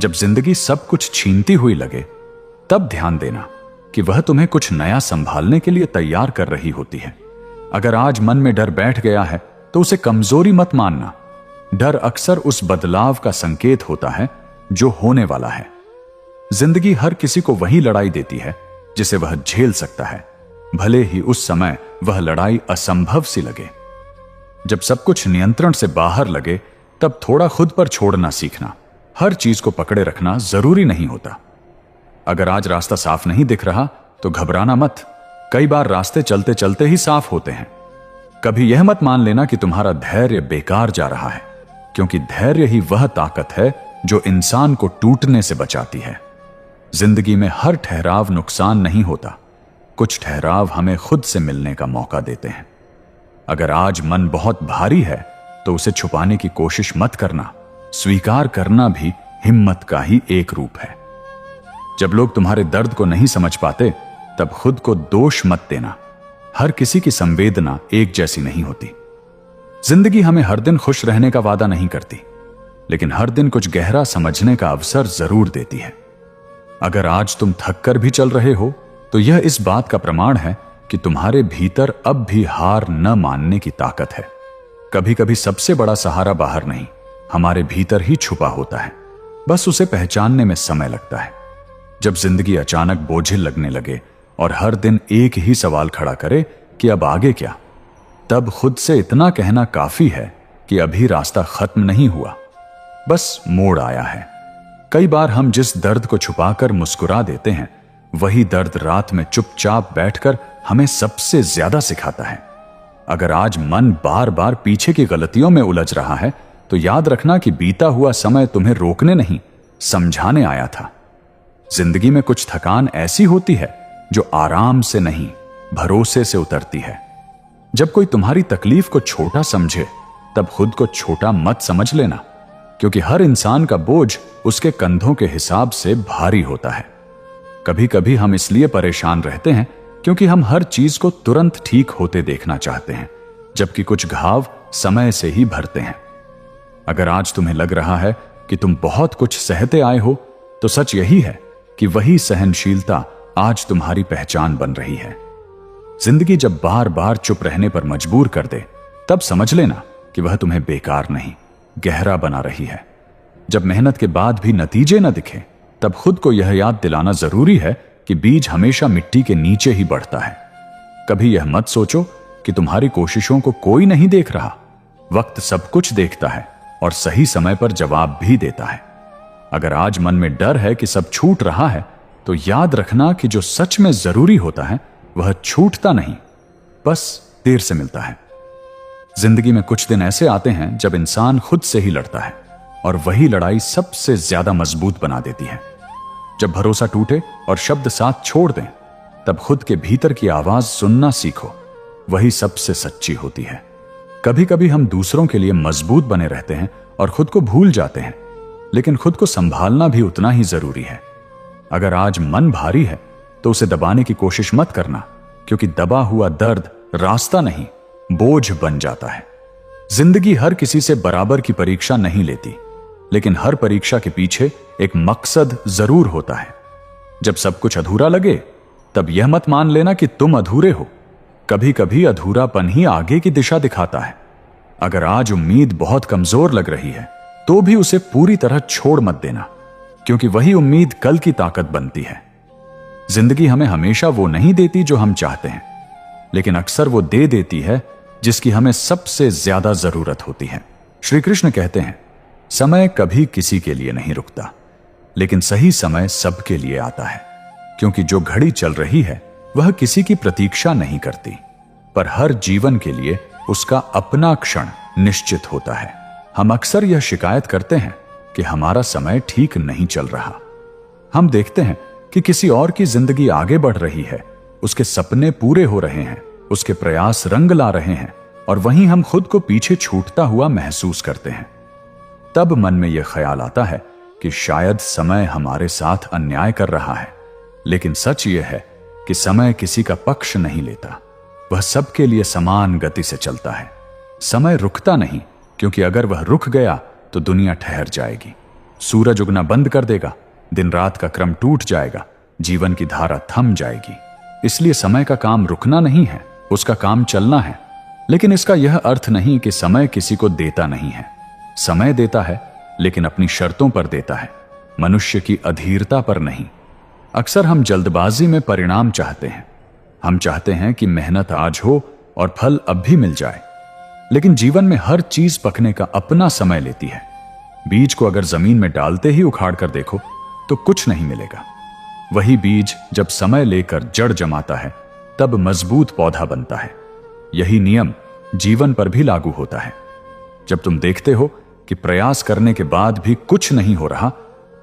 जब जिंदगी सब कुछ छीनती हुई लगे तब ध्यान देना कि वह तुम्हें कुछ नया संभालने के लिए तैयार कर रही होती है। अगर आज मन में डर बैठ गया है तो उसे कमजोरी मत मानना। डर अक्सर उस बदलाव का संकेत होता है जो होने वाला है। जिंदगी हर किसी को वही लड़ाई देती है जिसे वह झेल सकता है, भले ही उस समय वह लड़ाई असंभव सी लगे। जब सब कुछ नियंत्रण से बाहर लगे तब थोड़ा खुद पर छोड़ना सीखना। हर चीज को पकड़े रखना जरूरी नहीं होता। अगर आज रास्ता साफ नहीं दिख रहा तो घबराना मत। कई बार रास्ते चलते चलते ही साफ होते हैं। कभी यह मत मान लेना कि तुम्हारा धैर्य बेकार जा रहा है, क्योंकि धैर्य ही वह ताकत है जो इंसान को टूटने से बचाती है। जिंदगी में हर ठहराव नुकसान नहीं होता। कुछ ठहराव हमें खुद से मिलने का मौका देते हैं। अगर आज मन बहुत भारी है तो उसे छुपाने की कोशिश मत करना। स्वीकार करना भी हिम्मत का ही एक रूप है। जब लोग तुम्हारे दर्द को नहीं समझ पाते तब खुद को दोष मत देना। हर किसी की संवेदना एक जैसी नहीं होती। जिंदगी हमें हर दिन खुश रहने का वादा नहीं करती, लेकिन हर दिन कुछ गहरा समझने का अवसर जरूर देती है। अगर आज तुम थक कर भी चल रहे हो तो यह इस बात का प्रमाण है कि तुम्हारे भीतर अब भी हार न मानने की ताकत है। कभी कभी सबसे बड़ा सहारा बाहर नहीं, हमारे भीतर ही छुपा होता है। बस उसे पहचानने में समय लगता है। जब जिंदगी अचानक बोझिल लगने लगे और हर दिन एक ही सवाल खड़ा करे कि अब आगे क्या, तब खुद से इतना कहना काफी है कि अभी रास्ता खत्म नहीं हुआ, बस मोड़ आया है। कई बार हम जिस दर्द को छुपाकर मुस्कुरा देते हैं वही दर्द रात में चुपचाप बैठकर हमें सबसे ज्यादा सिखाता है। अगर आज मन बार बार पीछे की गलतियों में उलझ रहा है तो याद रखना कि बीता हुआ समय तुम्हें रोकने नहीं, समझाने आया था। जिंदगी में कुछ थकान ऐसी होती है जो आराम से नहीं, भरोसे से उतरती है। जब कोई तुम्हारी तकलीफ को छोटा समझे तब खुद को छोटा मत समझ लेना, क्योंकि हर इंसान का बोझ उसके कंधों के हिसाब से भारी होता है। कभी कभी हम इसलिए परेशान रहते हैं क्योंकि हम हर चीज को तुरंत ठीक होते देखना चाहते हैं, जबकि कुछ घाव समय से ही भरते हैं। अगर आज तुम्हें लग रहा है कि तुम बहुत कुछ सहते आए हो तो सच यही है कि वही सहनशीलता आज तुम्हारी पहचान बन रही है। जिंदगी जब बार बार चुप रहने पर मजबूर कर दे तब समझ लेना कि वह तुम्हें बेकार नहीं, गहरा बना रही है। जब मेहनत के बाद भी नतीजे न दिखे तब खुद को यह याद दिलाना जरूरी है कि बीज हमेशा मिट्टी के नीचे ही बढ़ता है। कभी यह मत सोचो कि तुम्हारी कोशिशों को कोई नहीं देख रहा। वक्त सब कुछ देखता है और सही समय पर जवाब भी देता है। अगर आज मन में डर है कि सब छूट रहा है तो याद रखना कि जो सच में जरूरी होता है वह छूटता नहीं, बस देर से मिलता है। जिंदगी में कुछ दिन ऐसे आते हैं जब इंसान खुद से ही लड़ता है और वही लड़ाई सबसे ज्यादा मजबूत बना देती है। जब भरोसा टूटे और शब्द साथ छोड़ दें, तब खुद के भीतर की आवाज सुनना सीखो, वही सबसे सच्ची होती है। कभी कभी हम दूसरों के लिए मजबूत बने रहते हैं और खुद को भूल जाते हैं, लेकिन खुद को संभालना भी उतना ही जरूरी है। अगर आज मन भारी है तो उसे दबाने की कोशिश मत करना, क्योंकि दबा हुआ दर्द रास्ता नहीं, बोझ बन जाता है। जिंदगी हर किसी से बराबर की परीक्षा नहीं लेती, लेकिन हर परीक्षा के पीछे एक मकसद जरूर होता है। जब सब कुछ अधूरा लगे, तब यह मत मान लेना कि तुम अधूरे हो। कभी कभी अधूरापन ही आगे की दिशा दिखाता है। अगर आज उम्मीद बहुत कमजोर लग रही है, तो भी उसे पूरी तरह छोड़ मत देना, क्योंकि वही उम्मीद कल की ताकत बनती है। जिंदगी हमें हमेशा वो नहीं देती जो हम चाहते हैं, लेकिन अक्सर वो दे देती है जिसकी हमें सबसे ज्यादा जरूरत होती है। श्री कृष्ण कहते हैं, समय कभी किसी के लिए नहीं रुकता, लेकिन सही समय सबके लिए आता है, क्योंकि जो घड़ी चल रही है वह किसी की प्रतीक्षा नहीं करती, पर हर जीवन के लिए उसका अपना क्षण निश्चित होता है। हम अक्सर यह शिकायत करते हैं कि हमारा समय ठीक नहीं चल रहा। हम देखते हैं कि किसी और की जिंदगी आगे बढ़ रही है, उसके सपने पूरे हो रहे हैं, उसके प्रयास रंग ला रहे हैं, और वहीं हम खुद को पीछे छूटता हुआ महसूस करते हैं। तब मन में यह ख्याल आता है कि शायद समय हमारे साथ अन्याय कर रहा है, लेकिन सच यह है कि समय किसी का पक्ष नहीं लेता, वह सबके लिए समान गति से चलता है। समय रुकता नहीं, क्योंकि अगर वह रुक गया तो दुनिया ठहर जाएगी, सूरज उगना बंद कर देगा, दिन रात का क्रम टूट जाएगा, जीवन की धारा थम जाएगी। इसलिए समय का काम रुकना नहीं है, उसका काम चलना है। लेकिन इसका यह अर्थ नहीं कि समय किसी को देता नहीं है। समय देता है, लेकिन अपनी शर्तों पर देता है, मनुष्य की अधीरता पर नहीं। अक्सर हम जल्दबाजी में परिणाम चाहते हैं। हम चाहते हैं कि मेहनत आज हो और फल अब भी मिल जाए, लेकिन जीवन में हर चीज पकने का अपना समय लेती है। बीज को अगर जमीन में डालते ही उखाड़ कर देखो तो कुछ नहीं मिलेगा। वही बीज जब समय लेकर जड़ जमाता है, तब मजबूत पौधा बनता है। यही नियम जीवन पर भी लागू होता है। जब तुम देखते हो कि प्रयास करने के बाद भी कुछ नहीं हो रहा,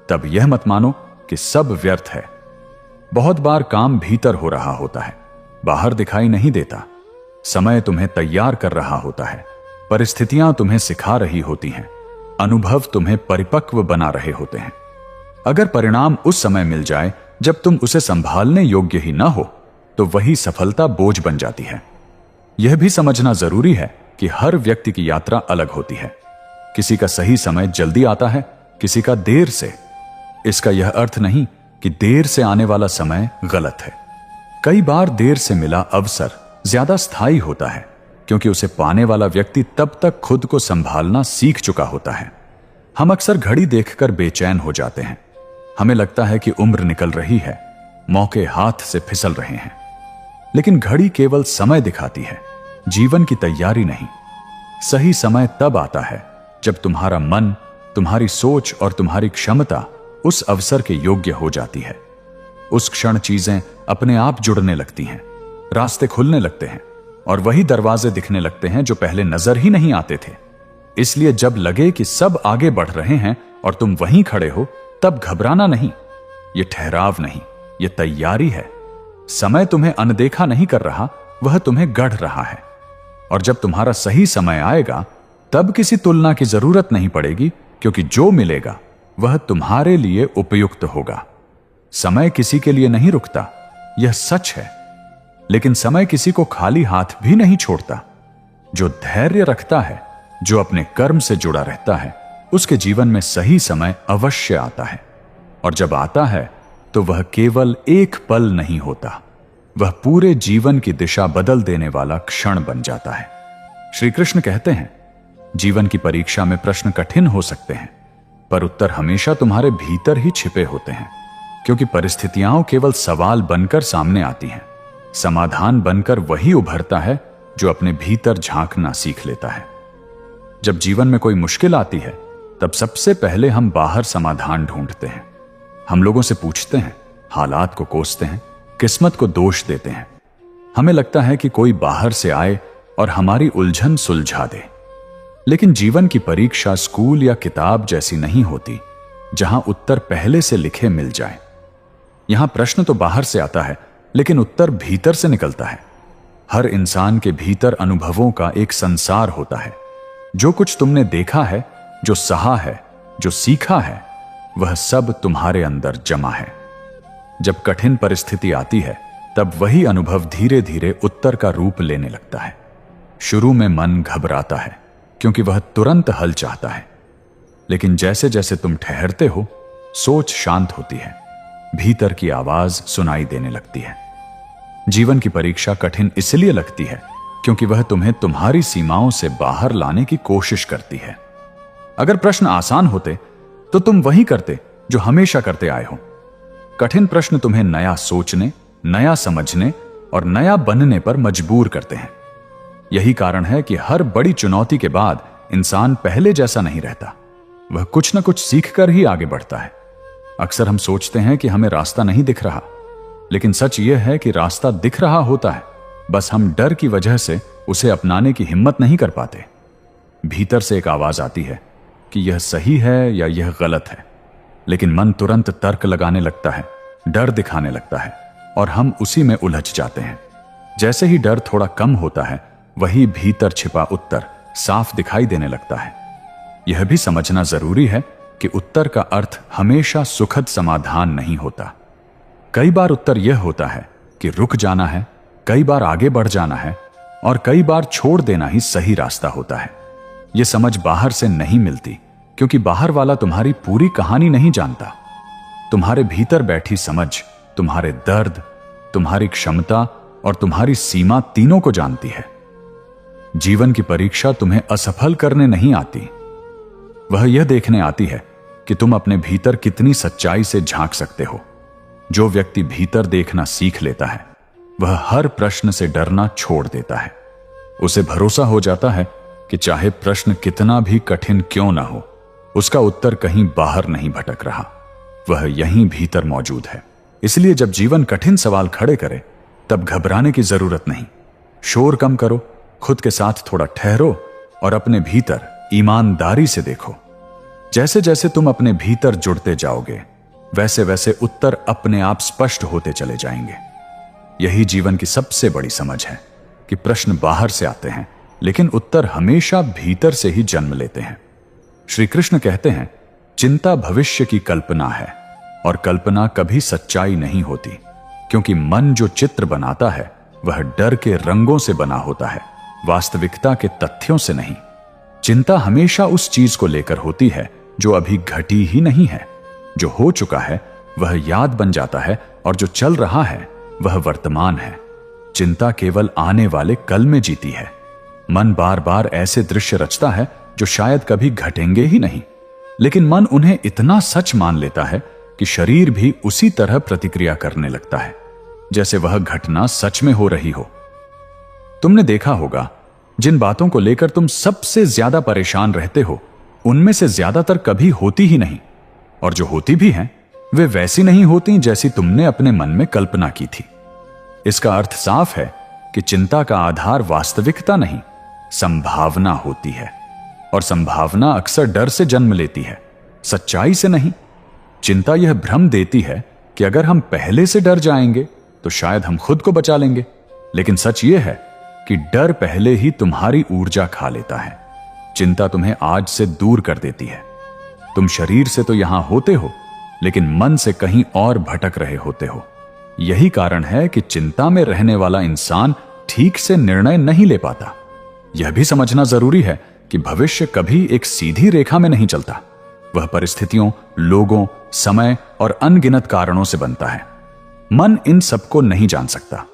तब यह मत मानो कि सब व्यर्थ है। बहुत बार काम भीतर हो रहा होता है, बाहर दिखाई नहीं देता। समय तुम्हें तैयार कर रहा होता है, परिस्थितियां तुम्हें सिखा रही होती हैं, अनुभव तुम्हें परिपक्व बना रहे होते हैं। अगर परिणाम उस समय मिल जाए जब तुम उसे संभालने योग्य ही ना हो, तो वही सफलता बोझ बन जाती है। यह भी समझना जरूरी है कि हर व्यक्ति की यात्रा अलग होती है। किसी का सही समय जल्दी आता है, किसी का देर से। इसका यह अर्थ नहीं कि देर से आने वाला समय गलत है। कई बार देर से मिला अवसर ज्यादा स्थायी होता है, क्योंकि उसे पाने वाला व्यक्ति तब तक खुद को संभालना सीख चुका होता है। हम अक्सर घड़ी देखकर बेचैन हो जाते हैं। हमें लगता है कि उम्र निकल रही है, मौके हाथ से फिसल रहे हैं, लेकिन घड़ी केवल समय दिखाती है, जीवन की तैयारी नहीं। सही समय तब आता है जब तुम्हारा मन, तुम्हारी सोच और तुम्हारी क्षमता उस अवसर के योग्य हो जाती है। उस क्षण चीजें अपने आप जुड़ने लगती हैं, रास्ते खुलने लगते हैं, और वही दरवाजे दिखने लगते हैं जो पहले नजर ही नहीं आते थे। इसलिए जब लगे कि सब आगे बढ़ रहे हैं और तुम वहीं खड़े हो, तब घबराना नहीं। यह ठहराव नहीं, यह तैयारी है। समय तुम्हें अनदेखा नहीं कर रहा, वह तुम्हें गढ़ रहा है। और जब तुम्हारा सही समय आएगा, तब किसी तुलना की जरूरत नहीं पड़ेगी, क्योंकि जो मिलेगा वह तुम्हारे लिए उपयुक्त होगा। समय किसी के लिए नहीं रुकता, यह सच है, लेकिन समय किसी को खाली हाथ भी नहीं छोड़ता। जो धैर्य रखता है, जो अपने कर्म से जुड़ा रहता है, उसके जीवन में सही समय अवश्य आता है। और जब आता है तो वह केवल एक पल नहीं होता, वह पूरे जीवन की दिशा बदल देने वाला क्षण बन जाता है। श्री कृष्ण कहते हैं, जीवन की परीक्षा में प्रश्न कठिन हो सकते हैं, पर उत्तर हमेशा तुम्हारे भीतर ही छिपे होते हैं, क्योंकि परिस्थितियां केवल सवाल बनकर सामने आती हैं। समाधान बनकर वही उभरता है जो अपने भीतर झांकना सीख लेता है। जब जीवन में कोई मुश्किल आती है, तब सबसे पहले हम बाहर समाधान ढूंढते हैं। हम लोगों से पूछते हैं, हालात को कोसते हैं, किस्मत को दोष देते हैं। हमें लगता है कि कोई बाहर से आए और हमारी उलझन सुलझा दे। लेकिन जीवन की परीक्षा स्कूल या किताब जैसी नहीं होती जहां उत्तर पहले से लिखे मिल जाए। यहां प्रश्न तो बाहर से आता है, लेकिन उत्तर भीतर से निकलता है। हर इंसान के भीतर अनुभवों का एक संसार होता है। जो कुछ तुमने देखा है, जो सहा है, जो सीखा है, वह सब तुम्हारे अंदर जमा है। जब कठिन परिस्थिति आती है, तब वही अनुभव धीरे धीरे उत्तर का रूप लेने लगता है। शुरू में मन घबराता है, क्योंकि वह तुरंत हल चाहता है। लेकिन जैसे जैसे तुम ठहरते हो, सोच शांत होती है, भीतर की आवाज सुनाई देने लगती है। जीवन की परीक्षा कठिन इसलिए लगती है क्योंकि वह तुम्हें तुम्हारी सीमाओं से बाहर लाने की कोशिश करती है। अगर प्रश्न आसान होते तो तुम वही करते जो हमेशा करते आए हो। कठिन प्रश्न तुम्हें नया सोचने, नया समझने और नया बनने पर मजबूर करते हैं। यही कारण है कि हर बड़ी चुनौती के बाद इंसान पहले जैसा नहीं रहता। वह कुछ न कुछ सीखकर ही आगे बढ़ता है। अक्सर हम सोचते हैं कि हमें रास्ता नहीं दिख रहा, लेकिन सच यह है कि रास्ता दिख रहा होता है, बस हम डर की वजह से उसे अपनाने की हिम्मत नहीं कर पाते। भीतर से एक आवाज आती है कि यह सही है या यह गलत है, लेकिन मन तुरंत तर्क लगाने लगता है, डर दिखाने लगता है और हम उसी में उलझ जाते हैं। जैसे ही डर थोड़ा कम होता है, वही भीतर छिपा उत्तर साफ दिखाई देने लगता है। यह भी समझना जरूरी है कि उत्तर का अर्थ हमेशा सुखद समाधान नहीं होता। कई बार उत्तर यह होता है कि रुक जाना है, कई बार आगे बढ़ जाना है और कई बार छोड़ देना ही सही रास्ता होता है। यह समझ बाहर से नहीं मिलती, क्योंकि बाहर वाला तुम्हारी पूरी कहानी नहीं जानता। तुम्हारे भीतर बैठी समझ तुम्हारे दर्द, तुम्हारी क्षमता और तुम्हारी सीमा तीनों को जानती है। जीवन की परीक्षा तुम्हें असफल करने नहीं आती, वह यह देखने आती है कि तुम अपने भीतर कितनी सच्चाई से झांक सकते हो। जो व्यक्ति भीतर देखना सीख लेता है, वह हर प्रश्न से डरना छोड़ देता है। उसे भरोसा हो जाता है कि चाहे प्रश्न कितना भी कठिन क्यों ना हो, उसका उत्तर कहीं बाहर नहीं भटक रहा, वह यहीं भीतर मौजूद है। इसलिए जब जीवन कठिन सवाल खड़े करे, तब घबराने की जरूरत नहीं। शोर कम करो, खुद के साथ थोड़ा ठहरो और अपने भीतर ईमानदारी से देखो। जैसे जैसे तुम अपने भीतर जुड़ते जाओगे, वैसे वैसे उत्तर अपने आप स्पष्ट होते चले जाएंगे। यही जीवन की सबसे बड़ी समझ है कि प्रश्न बाहर से आते हैं, लेकिन उत्तर हमेशा भीतर से ही जन्म लेते हैं। श्री कृष्ण कहते हैं, चिंता भविष्य की कल्पना है और कल्पना कभी सच्चाई नहीं होती, क्योंकि मन जो चित्र बनाता है वह डर के रंगों से बना होता है, वास्तविकता के तथ्यों से नहीं। चिंता हमेशा उस चीज को लेकर होती है जो अभी घटी ही नहीं है। जो हो चुका है वह याद बन जाता है और जो चल रहा है वह वर्तमान है। चिंता केवल आने वाले कल में जीती है। मन बार बार ऐसे दृश्य रचता है जो शायद कभी घटेंगे ही नहीं, लेकिन मन उन्हें इतना सच मान लेता है कि शरीर भी उसी तरह प्रतिक्रिया करने लगता है जैसे वह घटना सच में हो रही हो। तुमने देखा होगा, जिन बातों को लेकर तुम सबसे ज्यादा परेशान रहते हो, उनमें से ज्यादातर कभी होती ही नहीं, और जो होती भी हैं, वे वैसी नहीं होती जैसी तुमने अपने मन में कल्पना की थी। इसका अर्थ साफ है कि चिंता का आधार वास्तविकता नहीं, संभावना होती है, और संभावना अक्सर डर से जन्म लेती है, सच्चाई से नहीं। चिंता यह भ्रम देती है कि अगर हम पहले से डर जाएंगे तो शायद हम खुद को बचा लेंगे, लेकिन सच यह है कि डर पहले ही तुम्हारी ऊर्जा खा लेता है। चिंता तुम्हें आज से दूर कर देती है। तुम शरीर से तो यहां होते हो, लेकिन मन से कहीं और भटक रहे होते हो। यही कारण है कि चिंता में रहने वाला इंसान ठीक से निर्णय नहीं ले पाता। यह भी समझना जरूरी है कि भविष्य कभी एक सीधी रेखा में नहीं चलता। वह परिस्थितियों, लोगों, समय और अनगिनत कारणों से बनता है। मन इन सबको नहीं जान सकता,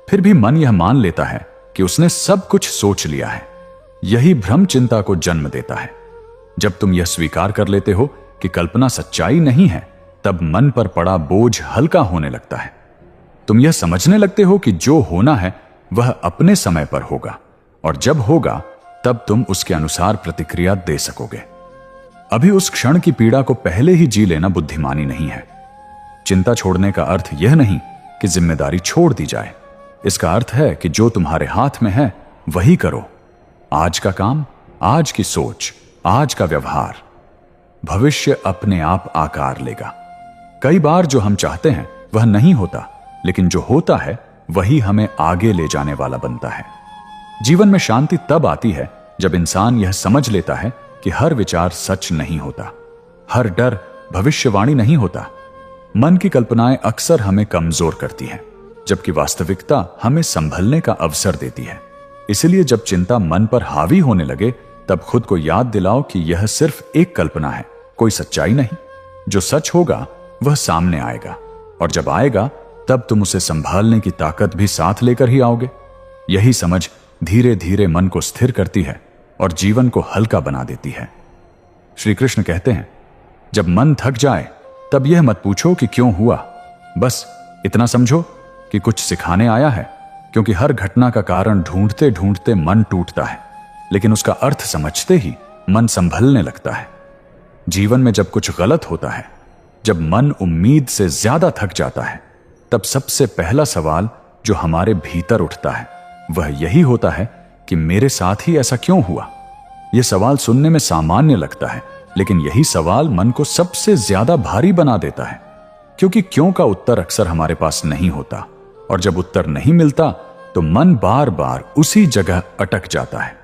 फिर भी मन यह मान लेता है कि उसने सब कुछ सोच लिया है। यही भ्रम चिंता को जन्म देता है। जब तुम यह स्वीकार कर लेते हो कि कल्पना सच्चाई नहीं है, तब मन पर पड़ा बोझ हल्का होने लगता है। तुम यह समझने लगते हो कि जो होना है वह अपने समय पर होगा, और जब होगा तब तुम उसके अनुसार प्रतिक्रिया दे सकोगे। अभी उस क्षण की पीड़ा को पहले ही जी लेना बुद्धिमानी नहीं है। चिंता छोड़ने का अर्थ यह नहीं कि जिम्मेदारी छोड़ दी जाए। इसका अर्थ है कि जो तुम्हारे हाथ में है वही करो। आज का काम आज की सोच, आज का व्यवहार, भविष्य अपने आप आकार लेगा। कई बार जो हम चाहते हैं वह नहीं होता, लेकिन जो होता है वही हमें आगे ले जाने वाला बनता है। जीवन में शांति तब आती है जब इंसान यह समझ लेता है कि हर विचार सच नहीं होता, हर डर भविष्यवाणी नहीं होता। मन की कल्पनाएं अक्सर हमें कमजोर करती हैं, जबकि वास्तविकता हमें संभलने का अवसर देती है। इसलिए जब चिंता मन पर हावी होने लगे, तब खुद को याद दिलाओ कि यह सिर्फ एक कल्पना है, कोई सच्चाई नहीं। जो सच होगा वह सामने आएगा, और जब आएगा तब तुम उसे संभालने की ताकत भी साथ लेकर ही आओगे। यही समझ धीरे धीरे मन को स्थिर करती है और जीवन को हल्का बना देती है। श्री कृष्ण कहते हैं, जब मन थक जाए तब यह मत पूछो कि क्यों हुआ, बस इतना समझो कि कुछ सिखाने आया है। क्योंकि हर घटना का कारण ढूंढते ढूंढते मन टूटता है, लेकिन उसका अर्थ समझते ही मन संभलने लगता है। जीवन में जब कुछ गलत होता है, जब मन उम्मीद से ज्यादा थक जाता है, तब सबसे पहला सवाल जो हमारे भीतर उठता है वह यही होता है कि मेरे साथ ही ऐसा क्यों हुआ। यह सवाल सुनने में सामान्य लगता है, लेकिन यही सवाल मन को सबसे ज्यादा भारी बना देता है। क्योंकि क्यों का उत्तर अक्सर हमारे पास नहीं होता, और जब उत्तर नहीं मिलता तो मन बार बार उसी जगह अटक जाता है।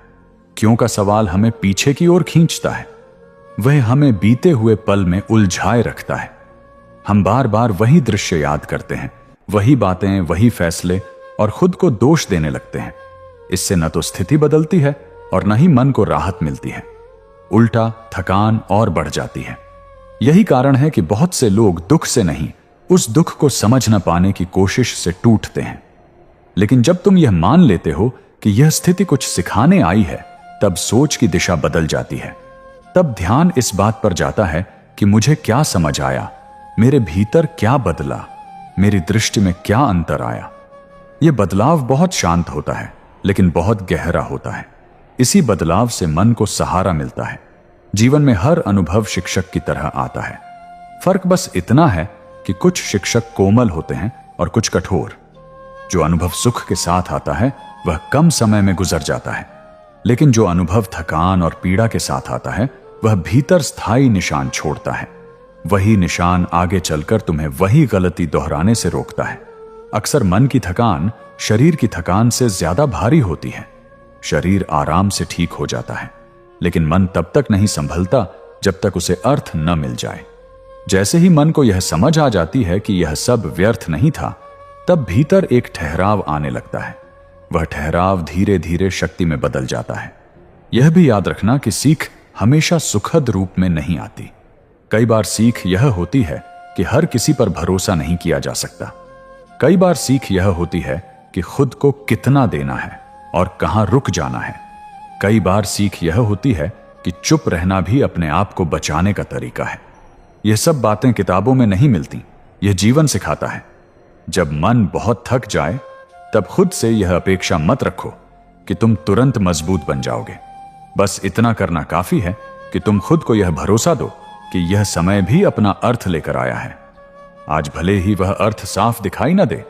क्यों का सवाल हमें पीछे की ओर खींचता है, वह हमें बीते हुए पल में उलझाए रखता है। हम बार बार वही दृश्य याद करते हैं, वही बातें, वही फैसले, और खुद को दोष देने लगते हैं। इससे न तो स्थिति बदलती है और न ही मन को राहत मिलती है, उल्टा थकान और बढ़ जाती है। यही कारण है कि बहुत से लोग दुख से नहीं, उस दुख को समझ न पाने की कोशिश से टूटते हैं। लेकिन जब तुम यह मान लेते हो कि यह स्थिति कुछ सिखाने आई है, तब सोच की दिशा बदल जाती है। तब ध्यान इस बात पर जाता है कि मुझे क्या समझ आया, मेरे भीतर क्या बदला, मेरी दृष्टि में क्या अंतर आया। यह बदलाव बहुत शांत होता है, लेकिन बहुत गहरा होता है। इसी बदलाव से मन को सहारा मिलता है। जीवन में हर अनुभव शिक्षक की तरह आता है। फर्क बस इतना है कि कुछ शिक्षक कोमल होते हैं और कुछ कठोर। जो अनुभव सुख के साथ आता है वह कम समय में गुजर जाता है, लेकिन जो अनुभव थकान और पीड़ा के साथ आता है वह भीतर स्थायी निशान छोड़ता है। वही निशान आगे चलकर तुम्हें वही गलती दोहराने से रोकता है। अक्सर मन की थकान शरीर की थकान से ज्यादा भारी होती है। शरीर आराम से ठीक हो जाता है, लेकिन मन तब तक नहीं संभलता जब तक उसे अर्थ न मिल जाए। जैसे ही मन को यह समझ आ जाती है कि यह सब व्यर्थ नहीं था, तब भीतर एक ठहराव आने लगता है। वह ठहराव धीरे धीरे शक्ति में बदल जाता है। यह भी याद रखना कि सीख हमेशा सुखद रूप में नहीं आती। कई बार सीख यह होती है कि हर किसी पर भरोसा नहीं किया जा सकता। कई बार सीख यह होती है कि खुद को कितना देना है और कहां रुक जाना है। कई बार सीख यह होती है कि चुप रहना भी अपने आप को बचाने का तरीका है। यह सब बातें किताबों में नहीं मिलती, यह जीवन सिखाता है। जब मन बहुत थक जाए तब खुद से यह अपेक्षा मत रखो कि तुम तुरंत मजबूत बन जाओगे। बस इतना करना काफी है कि तुम खुद को यह भरोसा दो कि यह समय भी अपना अर्थ लेकर आया है। आज भले ही वह अर्थ साफ दिखाई न दे,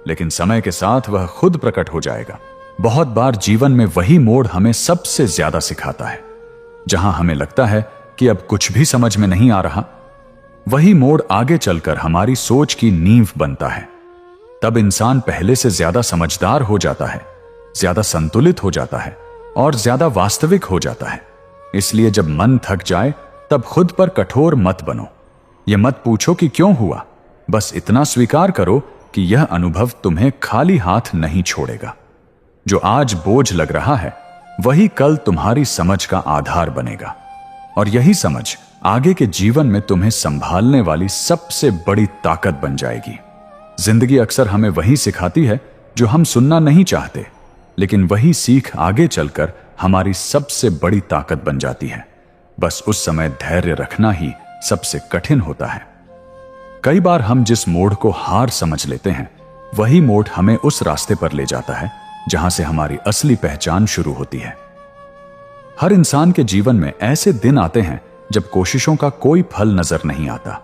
लेकिन समय के साथ वह खुद प्रकट हो जाएगा। बहुत बार जीवन में वही मोड़ हमें सबसे ज्यादा सिखाता है। जहां हमें लगता है कि अब कुछ भी समझ में नहीं आ रहा, वही मोड़ आगे चलकर हमारी सोच की नींव बनता है। तब इंसान पहले से ज्यादा समझदार हो जाता है, ज्यादा संतुलित हो जाता है और ज्यादा वास्तविक हो जाता है। इसलिए जब मन थक जाए तब खुद पर कठोर मत बनो। यह मत पूछो कि क्यों हुआ, बस इतना स्वीकार करो कि यह अनुभव तुम्हें खाली हाथ नहीं छोड़ेगा। जो आज बोझ लग रहा है वही कल तुम्हारी समझ का आधार बनेगा, और यही समझ आगे के जीवन में तुम्हें संभालने वाली सबसे बड़ी ताकत बन जाएगी। जिंदगी अक्सर हमें वही सिखाती है जो हम सुनना नहीं चाहते, लेकिन वही सीख आगे चलकर हमारी सबसे बड़ी ताकत बन जाती है। बस उस समय धैर्य रखना ही सबसे कठिन होता है। कई बार हम जिस मोड़ को हार समझ लेते हैं, वही मोड़ हमें उस रास्ते पर ले जाता है जहां से हमारी असली पहचान शुरू होती है। हर इंसान के जीवन में ऐसे दिन आते हैं जब कोशिशों का कोई फल नजर नहीं आता,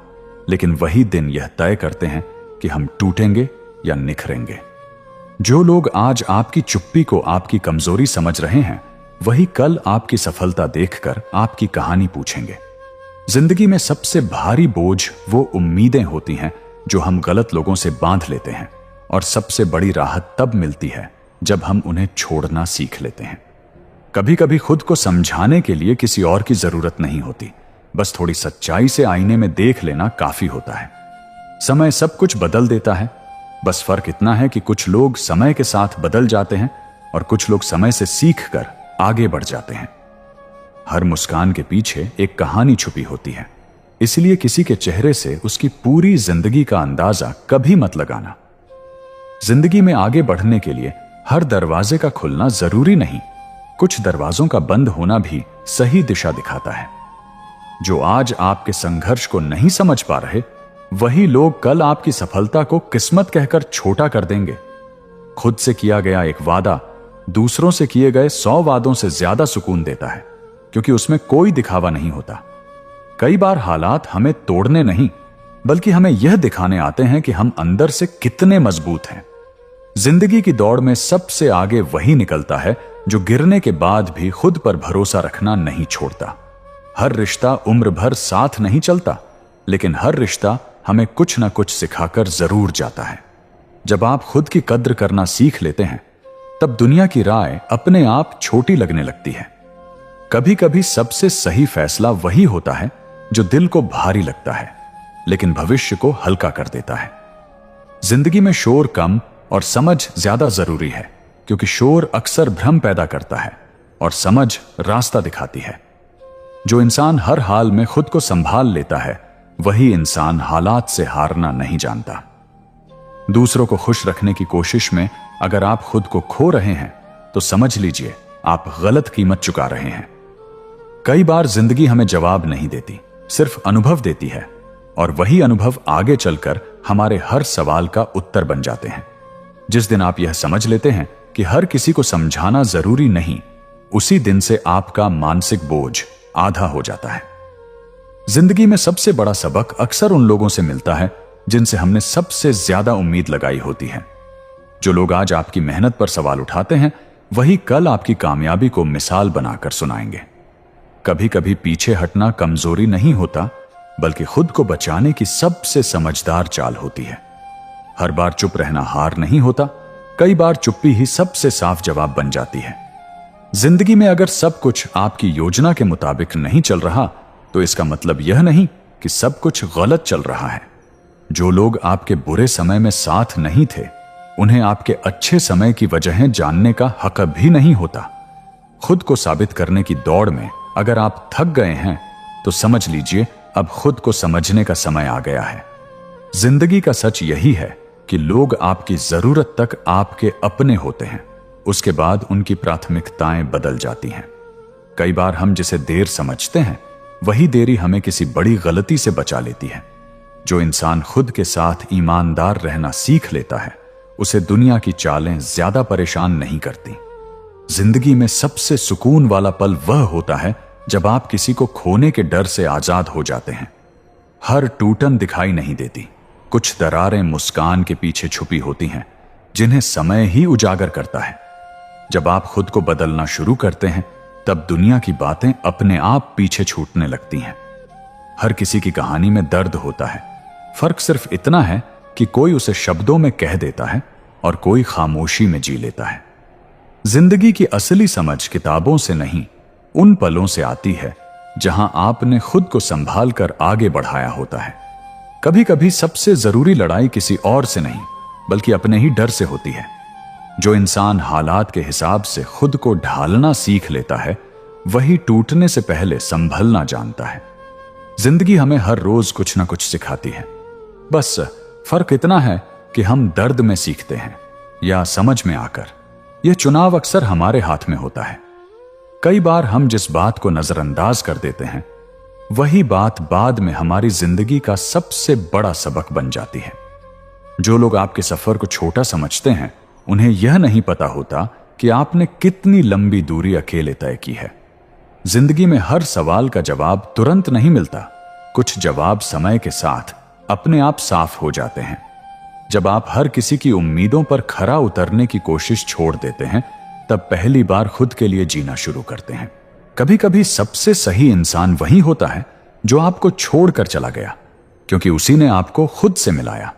लेकिन वही दिन यह तय करते हैं कि हम टूटेंगे या निखरेंगे। जो लोग आज आपकी चुप्पी को आपकी कमजोरी समझ रहे हैं, वही कल आपकी सफलता देखकर आपकी कहानी पूछेंगे। जिंदगी में सबसे भारी बोझ वो उम्मीदें होती हैं जो हम गलत लोगों से बांध लेते हैं, और सबसे बड़ी राहत तब मिलती है जब हम उन्हें छोड़ना सीख लेते हैं। कभी कभी खुद को समझाने के लिए किसी और की जरूरत नहीं होती, बस थोड़ी सच्चाई से आईने में देख लेना काफी होता है। समय सब कुछ बदल देता है, बस फर्क इतना है कि कुछ लोग समय के साथ बदल जाते हैं और कुछ लोग समय से सीख कर आगे बढ़ जाते हैं। हर मुस्कान के पीछे एक कहानी छुपी होती है, इसलिए किसी के चेहरे से उसकी पूरी जिंदगी का अंदाजा कभी मत लगाना। जिंदगी में आगे बढ़ने के लिए हर दरवाजे का खुलना जरूरी नहीं, कुछ दरवाजों का बंद होना भी सही दिशा दिखाता है। जो आज आपके संघर्ष को नहीं समझ पा रहे, वही लोग कल आपकी सफलता को किस्मत कहकर छोटा कर देंगे। खुद से किया गया एक वादा दूसरों से किए गए 100 वादों से ज्यादा सुकून देता है, क्योंकि उसमें कोई दिखावा नहीं होता। कई बार हालात हमें तोड़ने नहीं, बल्कि हमें यह दिखाने आते हैं कि हम अंदर से कितने मजबूत हैं। जिंदगी की दौड़ में सबसे आगे वही निकलता है जो गिरने के बाद भी खुद पर भरोसा रखना नहीं छोड़ता। हर रिश्ता उम्र भर साथ नहीं चलता, लेकिन हर रिश्ता हमें कुछ ना कुछ सिखाकर जरूर जाता है। जब आप खुद की कद्र करना सीख लेते हैं, तब दुनिया की राय अपने आप छोटी लगने लगती है। कभी कभी सबसे सही फैसला वही होता है जो दिल को भारी लगता है, लेकिन भविष्य को हल्का कर देता है। जिंदगी में शोर कम और समझ ज्यादा जरूरी है, क्योंकि शोर अक्सर भ्रम पैदा करता है और समझ रास्ता दिखाती है। जो इंसान हर हाल में खुद को संभाल लेता है, वही इंसान हालात से हारना नहीं जानता। दूसरों को खुश रखने की कोशिश में अगर आप खुद को खो रहे हैं, तो समझ लीजिए आप गलत कीमत चुका रहे हैं। कई बार जिंदगी हमें जवाब नहीं देती, सिर्फ अनुभव देती है, और वही अनुभव आगे चलकर हमारे हर सवाल का उत्तर बन जाते हैं। जिस दिन आप यह समझ लेते हैं कि हर किसी को समझाना जरूरी नहीं, उसी दिन से आपका मानसिक बोझ आधा हो जाता है। जिंदगी में सबसे बड़ा सबक अक्सर उन लोगों से मिलता है जिनसे हमने सबसे ज्यादा उम्मीद लगाई होती है। जो लोग आज आपकी मेहनत पर सवाल उठाते हैं, वही कल आपकी कामयाबी को मिसाल बनाकर सुनाएंगे। कभी कभी पीछे हटना कमजोरी नहीं होता, बल्कि खुद को बचाने की सबसे समझदार चाल होती है। हर बार चुप रहना हार नहीं होता, कई बार चुप्पी ही सबसे साफ जवाब बन जाती है। जिंदगी में अगर सब कुछ आपकी योजना के मुताबिक नहीं चल रहा, तो इसका मतलब यह नहीं कि सब कुछ गलत चल रहा है। जो लोग आपके बुरे समय में साथ नहीं थे, उन्हें आपके अच्छे समय की वजहें जानने का हक भी नहीं होता। खुद को साबित करने की दौड़ में अगर आप थक गए हैं, तो समझ लीजिए अब खुद को समझने का समय आ गया है। जिंदगी का सच यही है कि लोग आपकी जरूरत तक आपके अपने होते हैं, उसके बाद उनकी प्राथमिकताएं बदल जाती हैं। कई बार हम जिसे देर समझते हैं, वही देरी हमें किसी बड़ी गलती से बचा लेती है। जो इंसान खुद के साथ ईमानदार रहना सीख लेता है, उसे दुनिया की चालें ज्यादा परेशान नहीं करती। जिंदगी में सबसे सुकून वाला पल वह होता है जब आप किसी को खोने के डर से आजाद हो जाते हैं। हर टूटन दिखाई नहीं देती, कुछ दरारें मुस्कान के पीछे छुपी होती हैं, जिन्हें समय ही उजागर करता है। जब आप खुद को बदलना शुरू करते हैं, तब दुनिया की बातें अपने आप पीछे छूटने लगती हैं। हर किसी की कहानी में दर्द होता है, फर्क सिर्फ इतना है कि कोई उसे शब्दों में कह देता है और कोई खामोशी में जी लेता है। जिंदगी की असली समझ किताबों से नहीं, उन पलों से आती है जहां आपने खुद को संभाल कर आगे बढ़ाया होता है। कभी कभी सबसे जरूरी लड़ाई किसी और से नहीं, बल्कि अपने ही डर से होती है। जो इंसान हालात के हिसाब से खुद को ढालना सीख लेता है, वही टूटने से पहले संभलना जानता है। जिंदगी हमें हर रोज कुछ ना कुछ सिखाती है, बस फर्क इतना है कि हम दर्द में सीखते हैं या समझ में आकर। यह चुनाव अक्सर हमारे हाथ में होता है। कई बार हम जिस बात को नजरअंदाज कर देते हैं, वही बात बाद में हमारी जिंदगी का सबसे बड़ा सबक बन जाती है। जो लोग आपके सफर को छोटा समझते हैं, उन्हें यह नहीं पता होता कि आपने कितनी लंबी दूरी अकेले तय की है। जिंदगी में हर सवाल का जवाब तुरंत नहीं मिलता, कुछ जवाब समय के साथ अपने आप साफ हो जाते हैं। जब आप हर किसी की उम्मीदों पर खरा उतरने की कोशिश छोड़ देते हैं, तब पहली बार खुद के लिए जीना शुरू करते हैं। कभी कभी सबसे सही इंसान वही होता है जो आपको छोड़कर चला गया, क्योंकि उसी ने आपको खुद से मिलाया।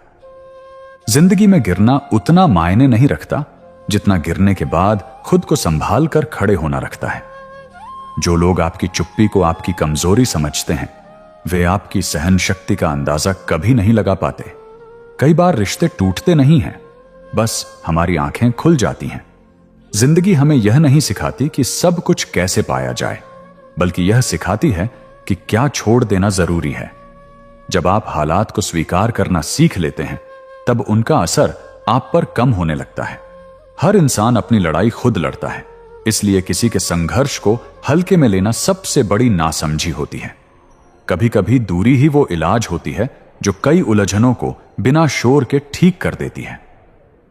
जिंदगी में गिरना उतना मायने नहीं रखता जितना गिरने के बाद खुद को संभाल कर खड़े होना रखता है। जो लोग आपकी चुप्पी को आपकी कमजोरी समझते हैं, वे आपकी सहन शक्ति का अंदाजा कभी नहीं लगा पाते। कई बार रिश्ते टूटते नहीं हैं, बस हमारी आंखें खुल जाती हैं। जिंदगी हमें यह नहीं सिखाती कि सब कुछ कैसे पाया जाए, बल्कि यह सिखाती है कि क्या छोड़ देना जरूरी है। जब आप हालात को स्वीकार करना सीख लेते हैं, तब उनका असर आप पर कम होने लगता है। हर इंसान अपनी लड़ाई खुद लड़ता है, इसलिए किसी के संघर्ष को हल्के में लेना सबसे बड़ी नासमझी होती है। कभी कभी दूरी ही वो इलाज होती है जो कई उलझनों को बिना शोर के ठीक कर देती है।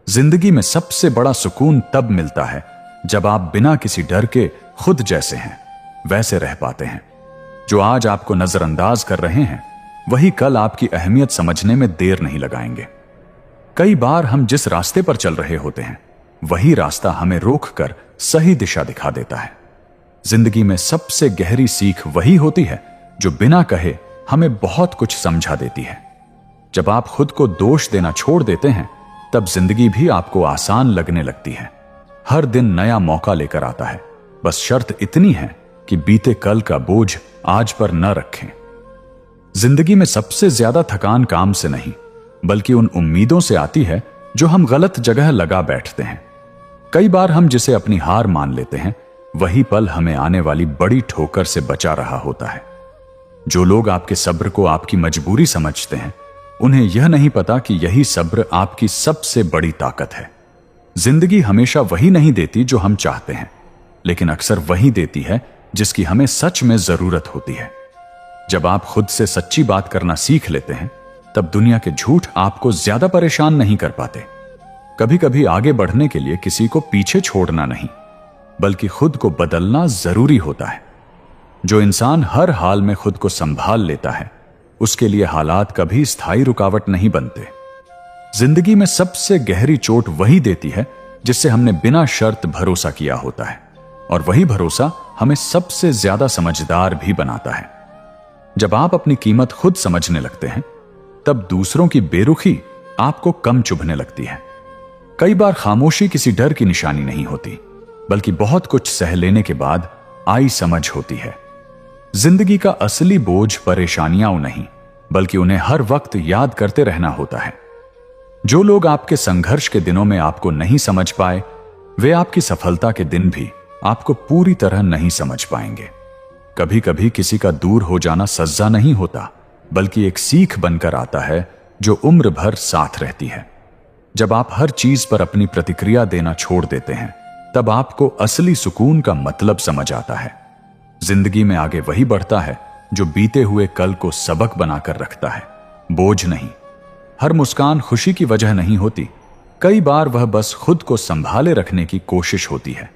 जिंदगी में सबसे बड़ा सुकून तब मिलता है जब आप बिना किसी डर के खुद जैसे हैं वैसे रह पाते हैं। जो आज आपको नजरअंदाज कर रहे हैं, वही कल आपकी अहमियत समझने में देर नहीं लगाएंगे। कई बार हम जिस रास्ते पर चल रहे होते हैं, वही रास्ता हमें रोककर सही दिशा दिखा देता है। जिंदगी में सबसे गहरी सीख वही होती है जो बिना कहे हमें बहुत कुछ समझा देती है। जब आप खुद को दोष देना छोड़ देते हैं, तब जिंदगी भी आपको आसान लगने लगती है। हर दिन नया मौका लेकर आता है, बस शर्त इतनी है कि बीते कल का बोझ आज पर न रखें। जिंदगी में सबसे ज्यादा थकान काम से नहीं, बल्कि उन उम्मीदों से आती है जो हम गलत जगह लगा बैठते हैं। कई बार हम जिसे अपनी हार मान लेते हैं, वही पल हमें आने वाली बड़ी ठोकर से बचा रहा होता है। जो लोग आपके सब्र को आपकी मजबूरी समझते हैं, उन्हें यह नहीं पता कि यही सब्र आपकी सबसे बड़ी ताकत है। जिंदगी हमेशा वही नहीं देती जो हम चाहते हैं, लेकिन अक्सर वही देती है जिसकी हमें सच में जरूरत होती है। जब आप खुद से सच्ची बात करना सीख लेते हैं, तब दुनिया के झूठ आपको ज्यादा परेशान नहीं कर पाते। कभी कभी आगे बढ़ने के लिए किसी को पीछे छोड़ना नहीं, बल्कि खुद को बदलना जरूरी होता है। जो इंसान हर हाल में खुद को संभाल लेता है, उसके लिए हालात कभी स्थायी रुकावट नहीं बनते। जिंदगी में सबसे गहरी चोट वही देती है जिससे हमने बिना शर्त भरोसा किया होता है, और वही भरोसा हमें सबसे ज्यादा समझदार भी बनाता है। जब आप अपनी कीमत खुद समझने लगते हैं, तब दूसरों की बेरुखी आपको कम चुभने लगती है। कई बार खामोशी किसी डर की निशानी नहीं होती, बल्कि बहुत कुछ सह लेने के बाद आई समझ होती है। जिंदगी का असली बोझ परेशानियां नहीं, बल्कि उन्हें हर वक्त याद करते रहना होता है। जो लोग आपके संघर्ष के दिनों में आपको नहीं समझ पाए, वे आपकी सफलता के दिन भी आपको पूरी तरह नहीं समझ पाएंगे। कभी कभी किसी का दूर हो जाना सज्जा नहीं होता, बल्कि एक सीख बनकर आता है जो उम्र भर साथ रहती है। जब आप हर चीज पर अपनी प्रतिक्रिया देना छोड़ देते हैं, तब आपको असली सुकून का मतलब समझ आता है। जिंदगी में आगे वही बढ़ता है जो बीते हुए कल को सबक बनाकर रखता है, बोझ नहीं। हर मुस्कान खुशी की वजह नहीं होती, कई बार वह बस खुद को संभाले रखने की कोशिश होती है।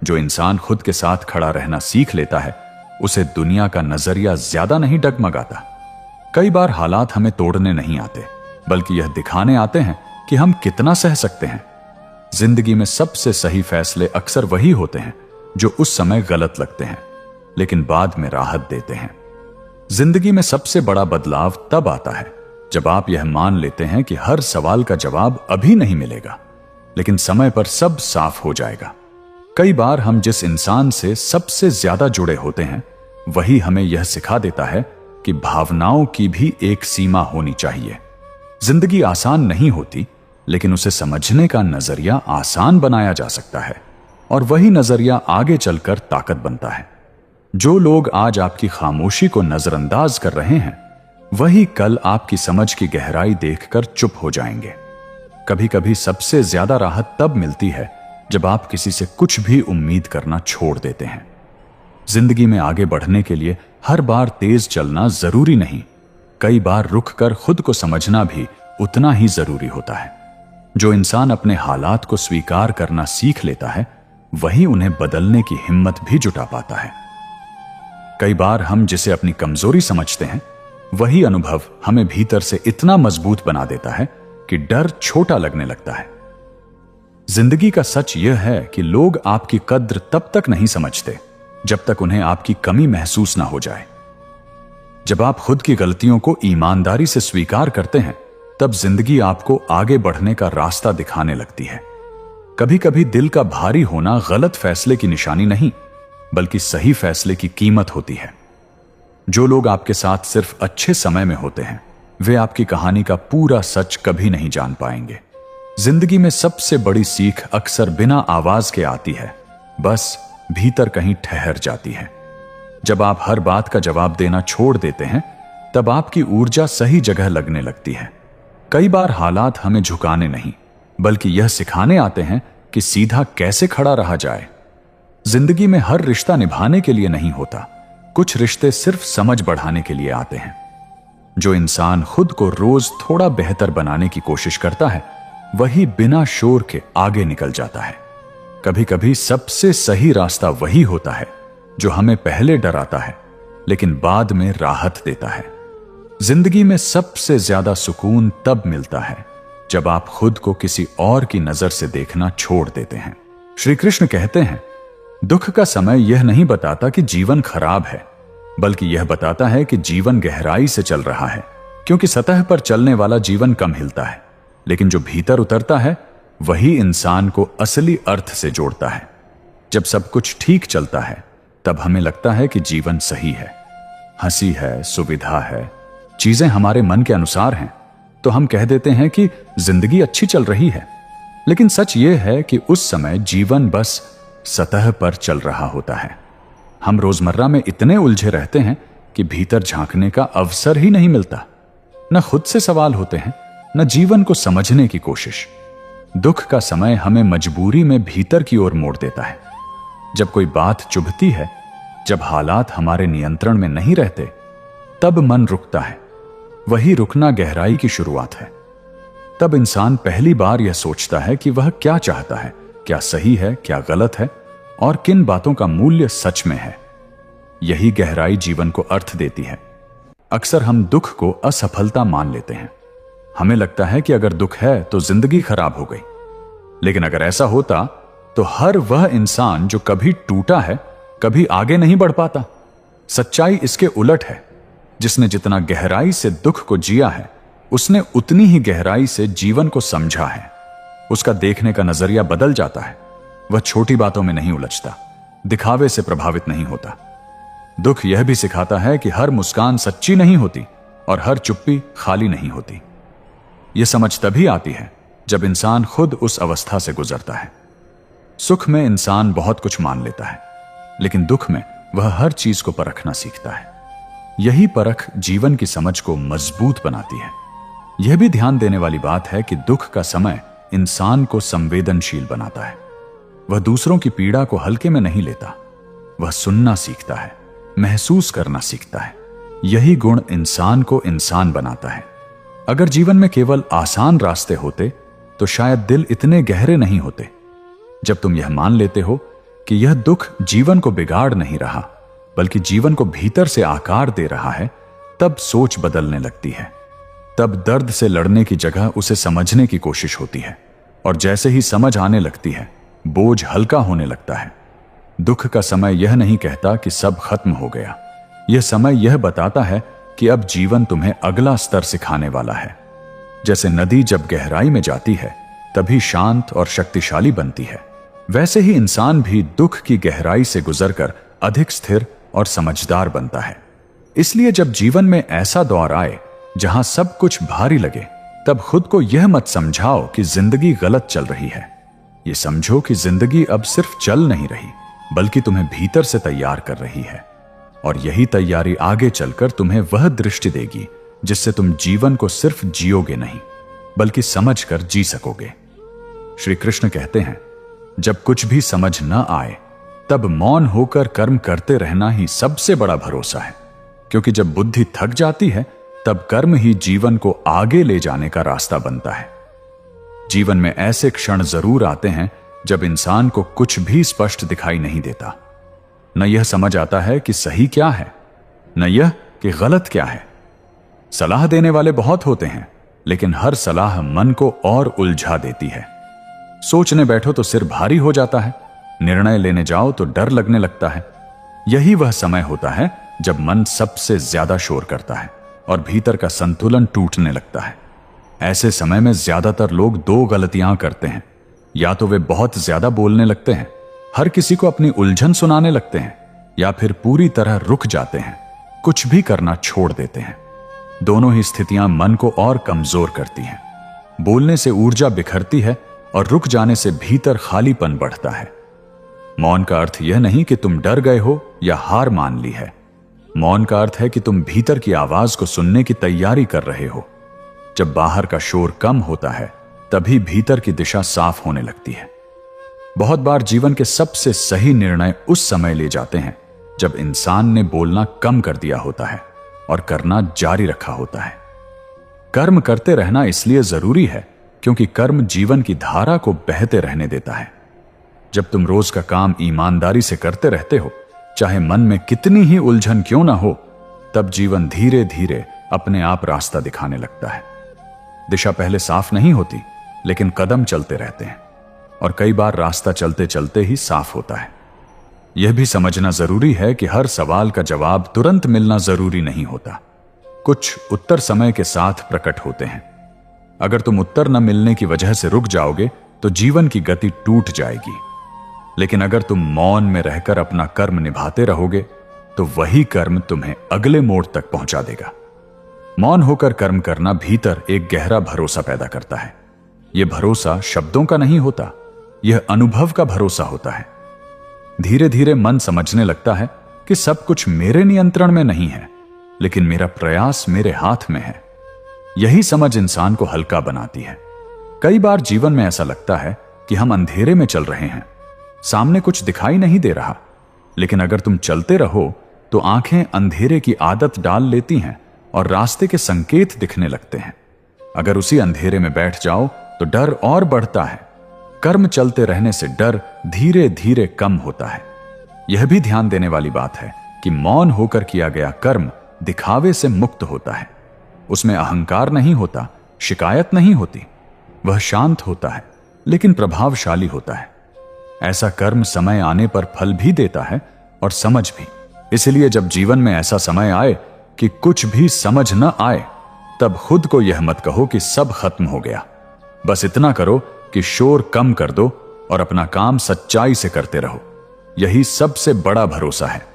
जो इंसान खुद के साथ खड़ा रहना सीख लेता है, उसे दुनिया का नजरिया ज्यादा नहीं डगमगाता। कई बार हालात हमें तोड़ने नहीं आते, बल्कि यह दिखाने आते हैं कि हम कितना सह सकते हैं। जिंदगी में सबसे सही फैसले अक्सर वही होते हैं जो उस समय गलत लगते हैं, लेकिन बाद में राहत देते हैं। जिंदगी में सबसे बड़ा बदलाव तब आता है जब आप यह मान लेते हैं कि हर सवाल का जवाब अभी नहीं मिलेगा, लेकिन समय पर सब साफ हो जाएगा। कई बार हम जिस इंसान से सबसे ज्यादा जुड़े होते हैं, वही हमें यह सिखा देता है कि भावनाओं की भी एक सीमा होनी चाहिए। जिंदगी आसान नहीं होती, लेकिन उसे समझने का नजरिया आसान बनाया जा सकता है, और वही नजरिया आगे चलकर ताकत बनता है। जो लोग आज आपकी खामोशी को नजरअंदाज कर रहे हैं, वही कल आपकी समझ की गहराई देखकर चुप हो जाएंगे। कभी कभी सबसे ज्यादा राहत तब मिलती है जब आप किसी से कुछ भी उम्मीद करना छोड़ देते हैं। जिंदगी में आगे बढ़ने के लिए हर बार तेज चलना जरूरी नहीं, कई बार रुककर खुद को समझना भी उतना ही जरूरी होता है। जो इंसान अपने हालात को स्वीकार करना सीख लेता है, वही उन्हें बदलने की हिम्मत भी जुटा पाता है। कई बार हम जिसे अपनी कमजोरी समझते हैं, वही अनुभव हमें भीतर से इतना मजबूत बना देता है कि डर छोटा लगने लगता है। जिंदगी का सच यह है कि लोग आपकी कद्र तब तक नहीं समझते जब तक उन्हें आपकी कमी महसूस ना हो जाए। जब आप खुद की गलतियों को ईमानदारी से स्वीकार करते हैं, तब जिंदगी आपको आगे बढ़ने का रास्ता दिखाने लगती है। कभी कभी दिल का भारी होना गलत फैसले की निशानी नहीं, बल्कि सही फैसले की कीमत होती है। जो लोग आपके साथ सिर्फ अच्छे समय में होते हैं, वे आपकी कहानी का पूरा सच कभी नहीं जान पाएंगे। जिंदगी में सबसे बड़ी सीख अक्सर बिना आवाज के आती है, बस भीतर कहीं ठहर जाती है। जब आप हर बात का जवाब देना छोड़ देते हैं, तब आपकी ऊर्जा सही जगह लगने लगती है। कई बार हालात हमें झुकाने नहीं, बल्कि यह सिखाने आते हैं कि सीधा कैसे खड़ा रहा जाए। जिंदगी में हर रिश्ता निभाने के लिए नहीं होता, कुछ रिश्ते सिर्फ समझ बढ़ाने के लिए आते हैं। जो इंसान खुद को रोज थोड़ा बेहतर बनाने की कोशिश करता है, वही बिना शोर के आगे निकल जाता है। कभी कभी सबसे सही रास्ता वही होता है जो हमें पहले डराता है, लेकिन बाद में राहत देता है। जिंदगी में सबसे ज्यादा सुकून तब मिलता है जब आप खुद को किसी और की नजर से देखना छोड़ देते हैं। श्री कृष्ण कहते हैं, दुख का समय यह नहीं बताता कि जीवन खराब है, बल्कि यह बताता है कि जीवन गहराई से चल रहा है। क्योंकि सतह पर चलने वाला जीवन कम हिलता है, लेकिन जो भीतर उतरता है वही इंसान को असली अर्थ से जोड़ता है। जब सब कुछ ठीक चलता है, तब हमें लगता है कि जीवन सही है, हंसी है, सुविधा है, चीजें हमारे मन के अनुसार हैं, तो हम कह देते हैं कि जिंदगी अच्छी चल रही है। लेकिन सच यह है कि उस समय जीवन बस सतह पर चल रहा होता है। हम रोजमर्रा में इतने उलझे रहते हैं कि भीतर झांकने का अवसर ही नहीं मिलता। न खुद से सवाल होते हैं, न जीवन को समझने की कोशिश। दुख का समय हमें मजबूरी में भीतर की ओर मोड़ देता है। जब कोई बात चुभती है, जब हालात हमारे नियंत्रण में नहीं रहते, तब मन रुकता है। वही रुकना गहराई की शुरुआत है। तब इंसान पहली बार यह सोचता है कि वह क्या चाहता है, क्या सही है, क्या गलत है, और किन बातों का मूल्य सच में है। यही गहराई जीवन को अर्थ देती है। अक्सर हम दुख को असफलता मान लेते हैं। हमें लगता है कि अगर दुख है तो जिंदगी खराब हो गई। लेकिन अगर ऐसा होता तो हर वह इंसान जो कभी टूटा है, कभी आगे नहीं बढ़ पाता। सच्चाई इसके उलट है। जिसने जितना गहराई से दुख को जिया है, उसने उतनी ही गहराई से जीवन को समझा है। उसका देखने का नजरिया बदल जाता है। वह छोटी बातों में नहीं उलझता, दिखावे से प्रभावित नहीं होता। दुख यह भी सिखाता है कि हर मुस्कान सच्ची नहीं होती और हर चुप्पी खाली नहीं होती। यह समझ तभी आती है जब इंसान खुद उस अवस्था से गुजरता है। सुख में इंसान बहुत कुछ मान लेता है, लेकिन दुख में वह हर चीज को परखना सीखता है। यही परख जीवन की समझ को मजबूत बनाती है। यह भी ध्यान देने वाली बात है कि दुख का समय इंसान को संवेदनशील बनाता है। वह दूसरों की पीड़ा को हल्के में नहीं लेता। वह सुनना सीखता है, महसूस करना सीखता है। यही गुण इंसान को इंसान बनाता है। अगर जीवन में केवल आसान रास्ते होते तो शायद दिल इतने गहरे नहीं होते। जब तुम यह मान लेते हो कि यह दुख जीवन को बिगाड़ नहीं रहा, बल्कि जीवन को भीतर से आकार दे रहा है, तब सोच बदलने लगती है। तब दर्द से लड़ने की जगह उसे समझने की कोशिश होती है, और जैसे ही समझ आने लगती है, बोझ हल्का होने लगता है। दुख का समय यह नहीं कहता कि सब खत्म हो गया। यह समय यह बताता है कि अब जीवन तुम्हें अगला स्तर सिखाने वाला है। जैसे नदी जब गहराई में जाती है, तभी शांत और शक्तिशाली बनती है, वैसे ही इंसान भी दुख की गहराई से गुजरकर अधिक स्थिर और समझदार बनता है। इसलिए जब जीवन में ऐसा दौर आए जहां सब कुछ भारी लगे, तब खुद को यह मत समझाओ कि जिंदगी गलत चल रही है। ये समझो कि जिंदगी अब सिर्फ चल नहीं रही, बल्कि तुम्हें भीतर से तैयार कर रही है। और यही तैयारी आगे चलकर तुम्हें वह दृष्टि देगी जिससे तुम जीवन को सिर्फ जियोगे नहीं, बल्कि समझकर जी सकोगे। श्री कृष्ण कहते हैं, जब कुछ भी समझ न आए, तब मौन होकर कर्म करते रहना ही सबसे बड़ा भरोसा है। क्योंकि जब बुद्धि थक जाती है, तब कर्म ही जीवन को आगे ले जाने का रास्ता बनता है। जीवन में ऐसे क्षण जरूर आते हैं जब इंसान को कुछ भी स्पष्ट दिखाई नहीं देता। न यह समझ आता है कि सही क्या है, न यह कि गलत क्या है। सलाह देने वाले बहुत होते हैं, लेकिन हर सलाह मन को और उलझा देती है। सोचने बैठो तो सिर भारी हो जाता है, निर्णय लेने जाओ तो डर लगने लगता है। यही वह समय होता है जब मन सबसे ज्यादा शोर करता है और भीतर का संतुलन टूटने लगता है। ऐसे समय में ज्यादातर लोग दो गलतियां करते हैं। या तो वे बहुत ज्यादा बोलने लगते हैं, हर किसी को अपनी उलझन सुनाने लगते हैं, या फिर पूरी तरह रुक जाते हैं, कुछ भी करना छोड़ देते हैं। दोनों ही स्थितियां मन को और कमजोर करती हैं। बोलने से ऊर्जा बिखरती है और रुक जाने से भीतर खालीपन बढ़ता है। मौन का अर्थ यह नहीं कि तुम डर गए हो या हार मान ली है। मौन का अर्थ है कि तुम भीतर की आवाज को सुनने की तैयारी कर रहे हो। जब बाहर का शोर कम होता है तभी भीतर की दिशा साफ होने लगती है। बहुत बार जीवन के सबसे सही निर्णय उस समय ले जाते हैं जब इंसान ने बोलना कम कर दिया होता है और करना जारी रखा होता है। कर्म करते रहना इसलिए जरूरी है क्योंकि कर्म जीवन की धारा को बहते रहने देता है। जब तुम रोज का काम ईमानदारी से करते रहते हो, चाहे मन में कितनी ही उलझन क्यों ना हो, तब जीवन धीरे धीरे अपने आप रास्ता दिखाने लगता है। दिशा पहले साफ नहीं होती, लेकिन कदम चलते रहते हैं और कई बार रास्ता चलते चलते ही साफ होता है। यह भी समझना जरूरी है कि हर सवाल का जवाब तुरंत मिलना जरूरी नहीं होता। कुछ उत्तर समय के साथ प्रकट होते हैं। अगर तुम उत्तर न मिलने की वजह से रुक जाओगे तो जीवन की गति टूट जाएगी। लेकिन अगर तुम मौन में रहकर अपना कर्म निभाते रहोगे तो वही कर्म तुम्हें अगले मोड़ तक पहुंचा देगा। मौन होकर कर्म करना भीतर एक गहरा भरोसा पैदा करता है। यह भरोसा शब्दों का नहीं होता, यह अनुभव का भरोसा होता है। धीरे धीरे मन समझने लगता है कि सब कुछ मेरे नियंत्रण में नहीं है, लेकिन मेरा प्रयास मेरे हाथ में है। यही समझ इंसान को हल्का बनाती है। कई बार जीवन में ऐसा लगता है कि हम अंधेरे में चल रहे हैं, सामने कुछ दिखाई नहीं दे रहा। लेकिन अगर तुम चलते रहो तो आंखें अंधेरे की आदत डाल लेती हैं और रास्ते के संकेत दिखने लगते हैं। अगर उसी अंधेरे में बैठ जाओ तो डर और बढ़ता है। कर्म चलते रहने से डर धीरे धीरे कम होता है। यह भी ध्यान देने वाली बात है कि मौन होकर किया गया कर्म दिखावे से मुक्त होता है। उसमें अहंकार नहीं होता, शिकायत नहीं होती। वह शांत होता है लेकिन प्रभावशाली होता है। ऐसा कर्म समय आने पर फल भी देता है और समझ भी। इसलिए जब जीवन में ऐसा समय आए कि कुछ भी समझ न आए, तब खुद को यह मत कहो कि सब खत्म हो गया। बस इतना करो कि शोर कम कर दो और अपना काम सच्चाई से करते रहो। यही सबसे बड़ा भरोसा है।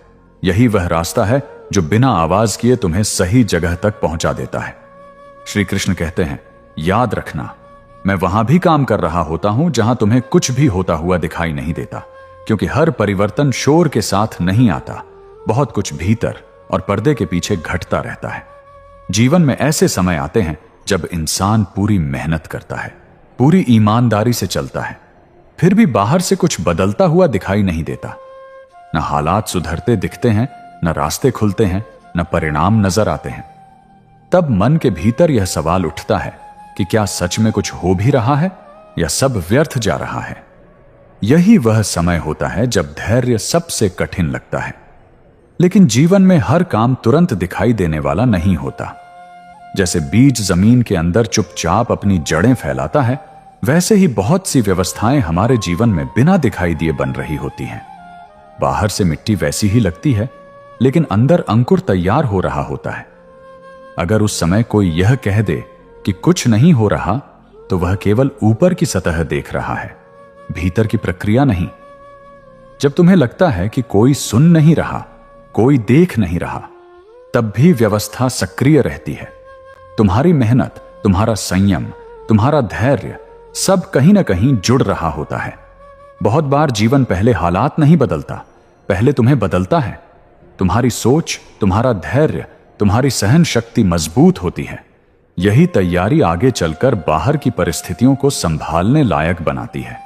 यही वह रास्ता है जो बिना आवाज किए तुम्हें सही जगह तक पहुंचा देता है। श्री कृष्ण कहते हैं, याद रखना, मैं वहां भी काम कर रहा होता हूं जहां तुम्हें कुछ भी होता हुआ दिखाई नहीं देता, क्योंकि हर परिवर्तन शोर के साथ नहीं आता। बहुत कुछ भीतर और पर्दे के पीछे घटता रहता है। जीवन में ऐसे समय आते हैं जब इंसान पूरी मेहनत करता है, पूरी ईमानदारी से चलता है, फिर भी बाहर से कुछ बदलता हुआ दिखाई नहीं देता। न हालात सुधरते दिखते हैं, न रास्ते खुलते हैं, न परिणाम नजर आते हैं। तब मन के भीतर यह सवाल उठता है कि क्या सच में कुछ हो भी रहा है या सब व्यर्थ जा रहा है। यही वह समय होता है जब धैर्य सबसे कठिन लगता है। लेकिन जीवन में हर काम तुरंत दिखाई देने वाला नहीं होता। जैसे बीज जमीन के अंदर चुपचाप अपनी जड़ें फैलाता है, वैसे ही बहुत सी व्यवस्थाएं हमारे जीवन में बिना दिखाई दिए बन रही होती हैं। बाहर से मिट्टी वैसी ही लगती है, लेकिन अंदर अंकुर तैयार हो रहा होता है। अगर उस समय कोई यह कह दे कि कुछ नहीं हो रहा, तो वह केवल ऊपर की सतह देख रहा है, भीतर की प्रक्रिया नहीं। जब तुम्हें लगता है कि कोई सुन नहीं रहा, कोई देख नहीं रहा, तब भी व्यवस्था सक्रिय रहती है। तुम्हारी मेहनत, तुम्हारा संयम, तुम्हारा धैर्य सब कहीं ना कहीं जुड़ रहा होता है। बहुत बार जीवन पहले हालात नहीं बदलता, पहले तुम्हें बदलता है। तुम्हारी सोच, तुम्हारा धैर्य, तुम्हारी सहन शक्ति मजबूत होती है। यही तैयारी आगे चलकर बाहर की परिस्थितियों को संभालने लायक बनाती है।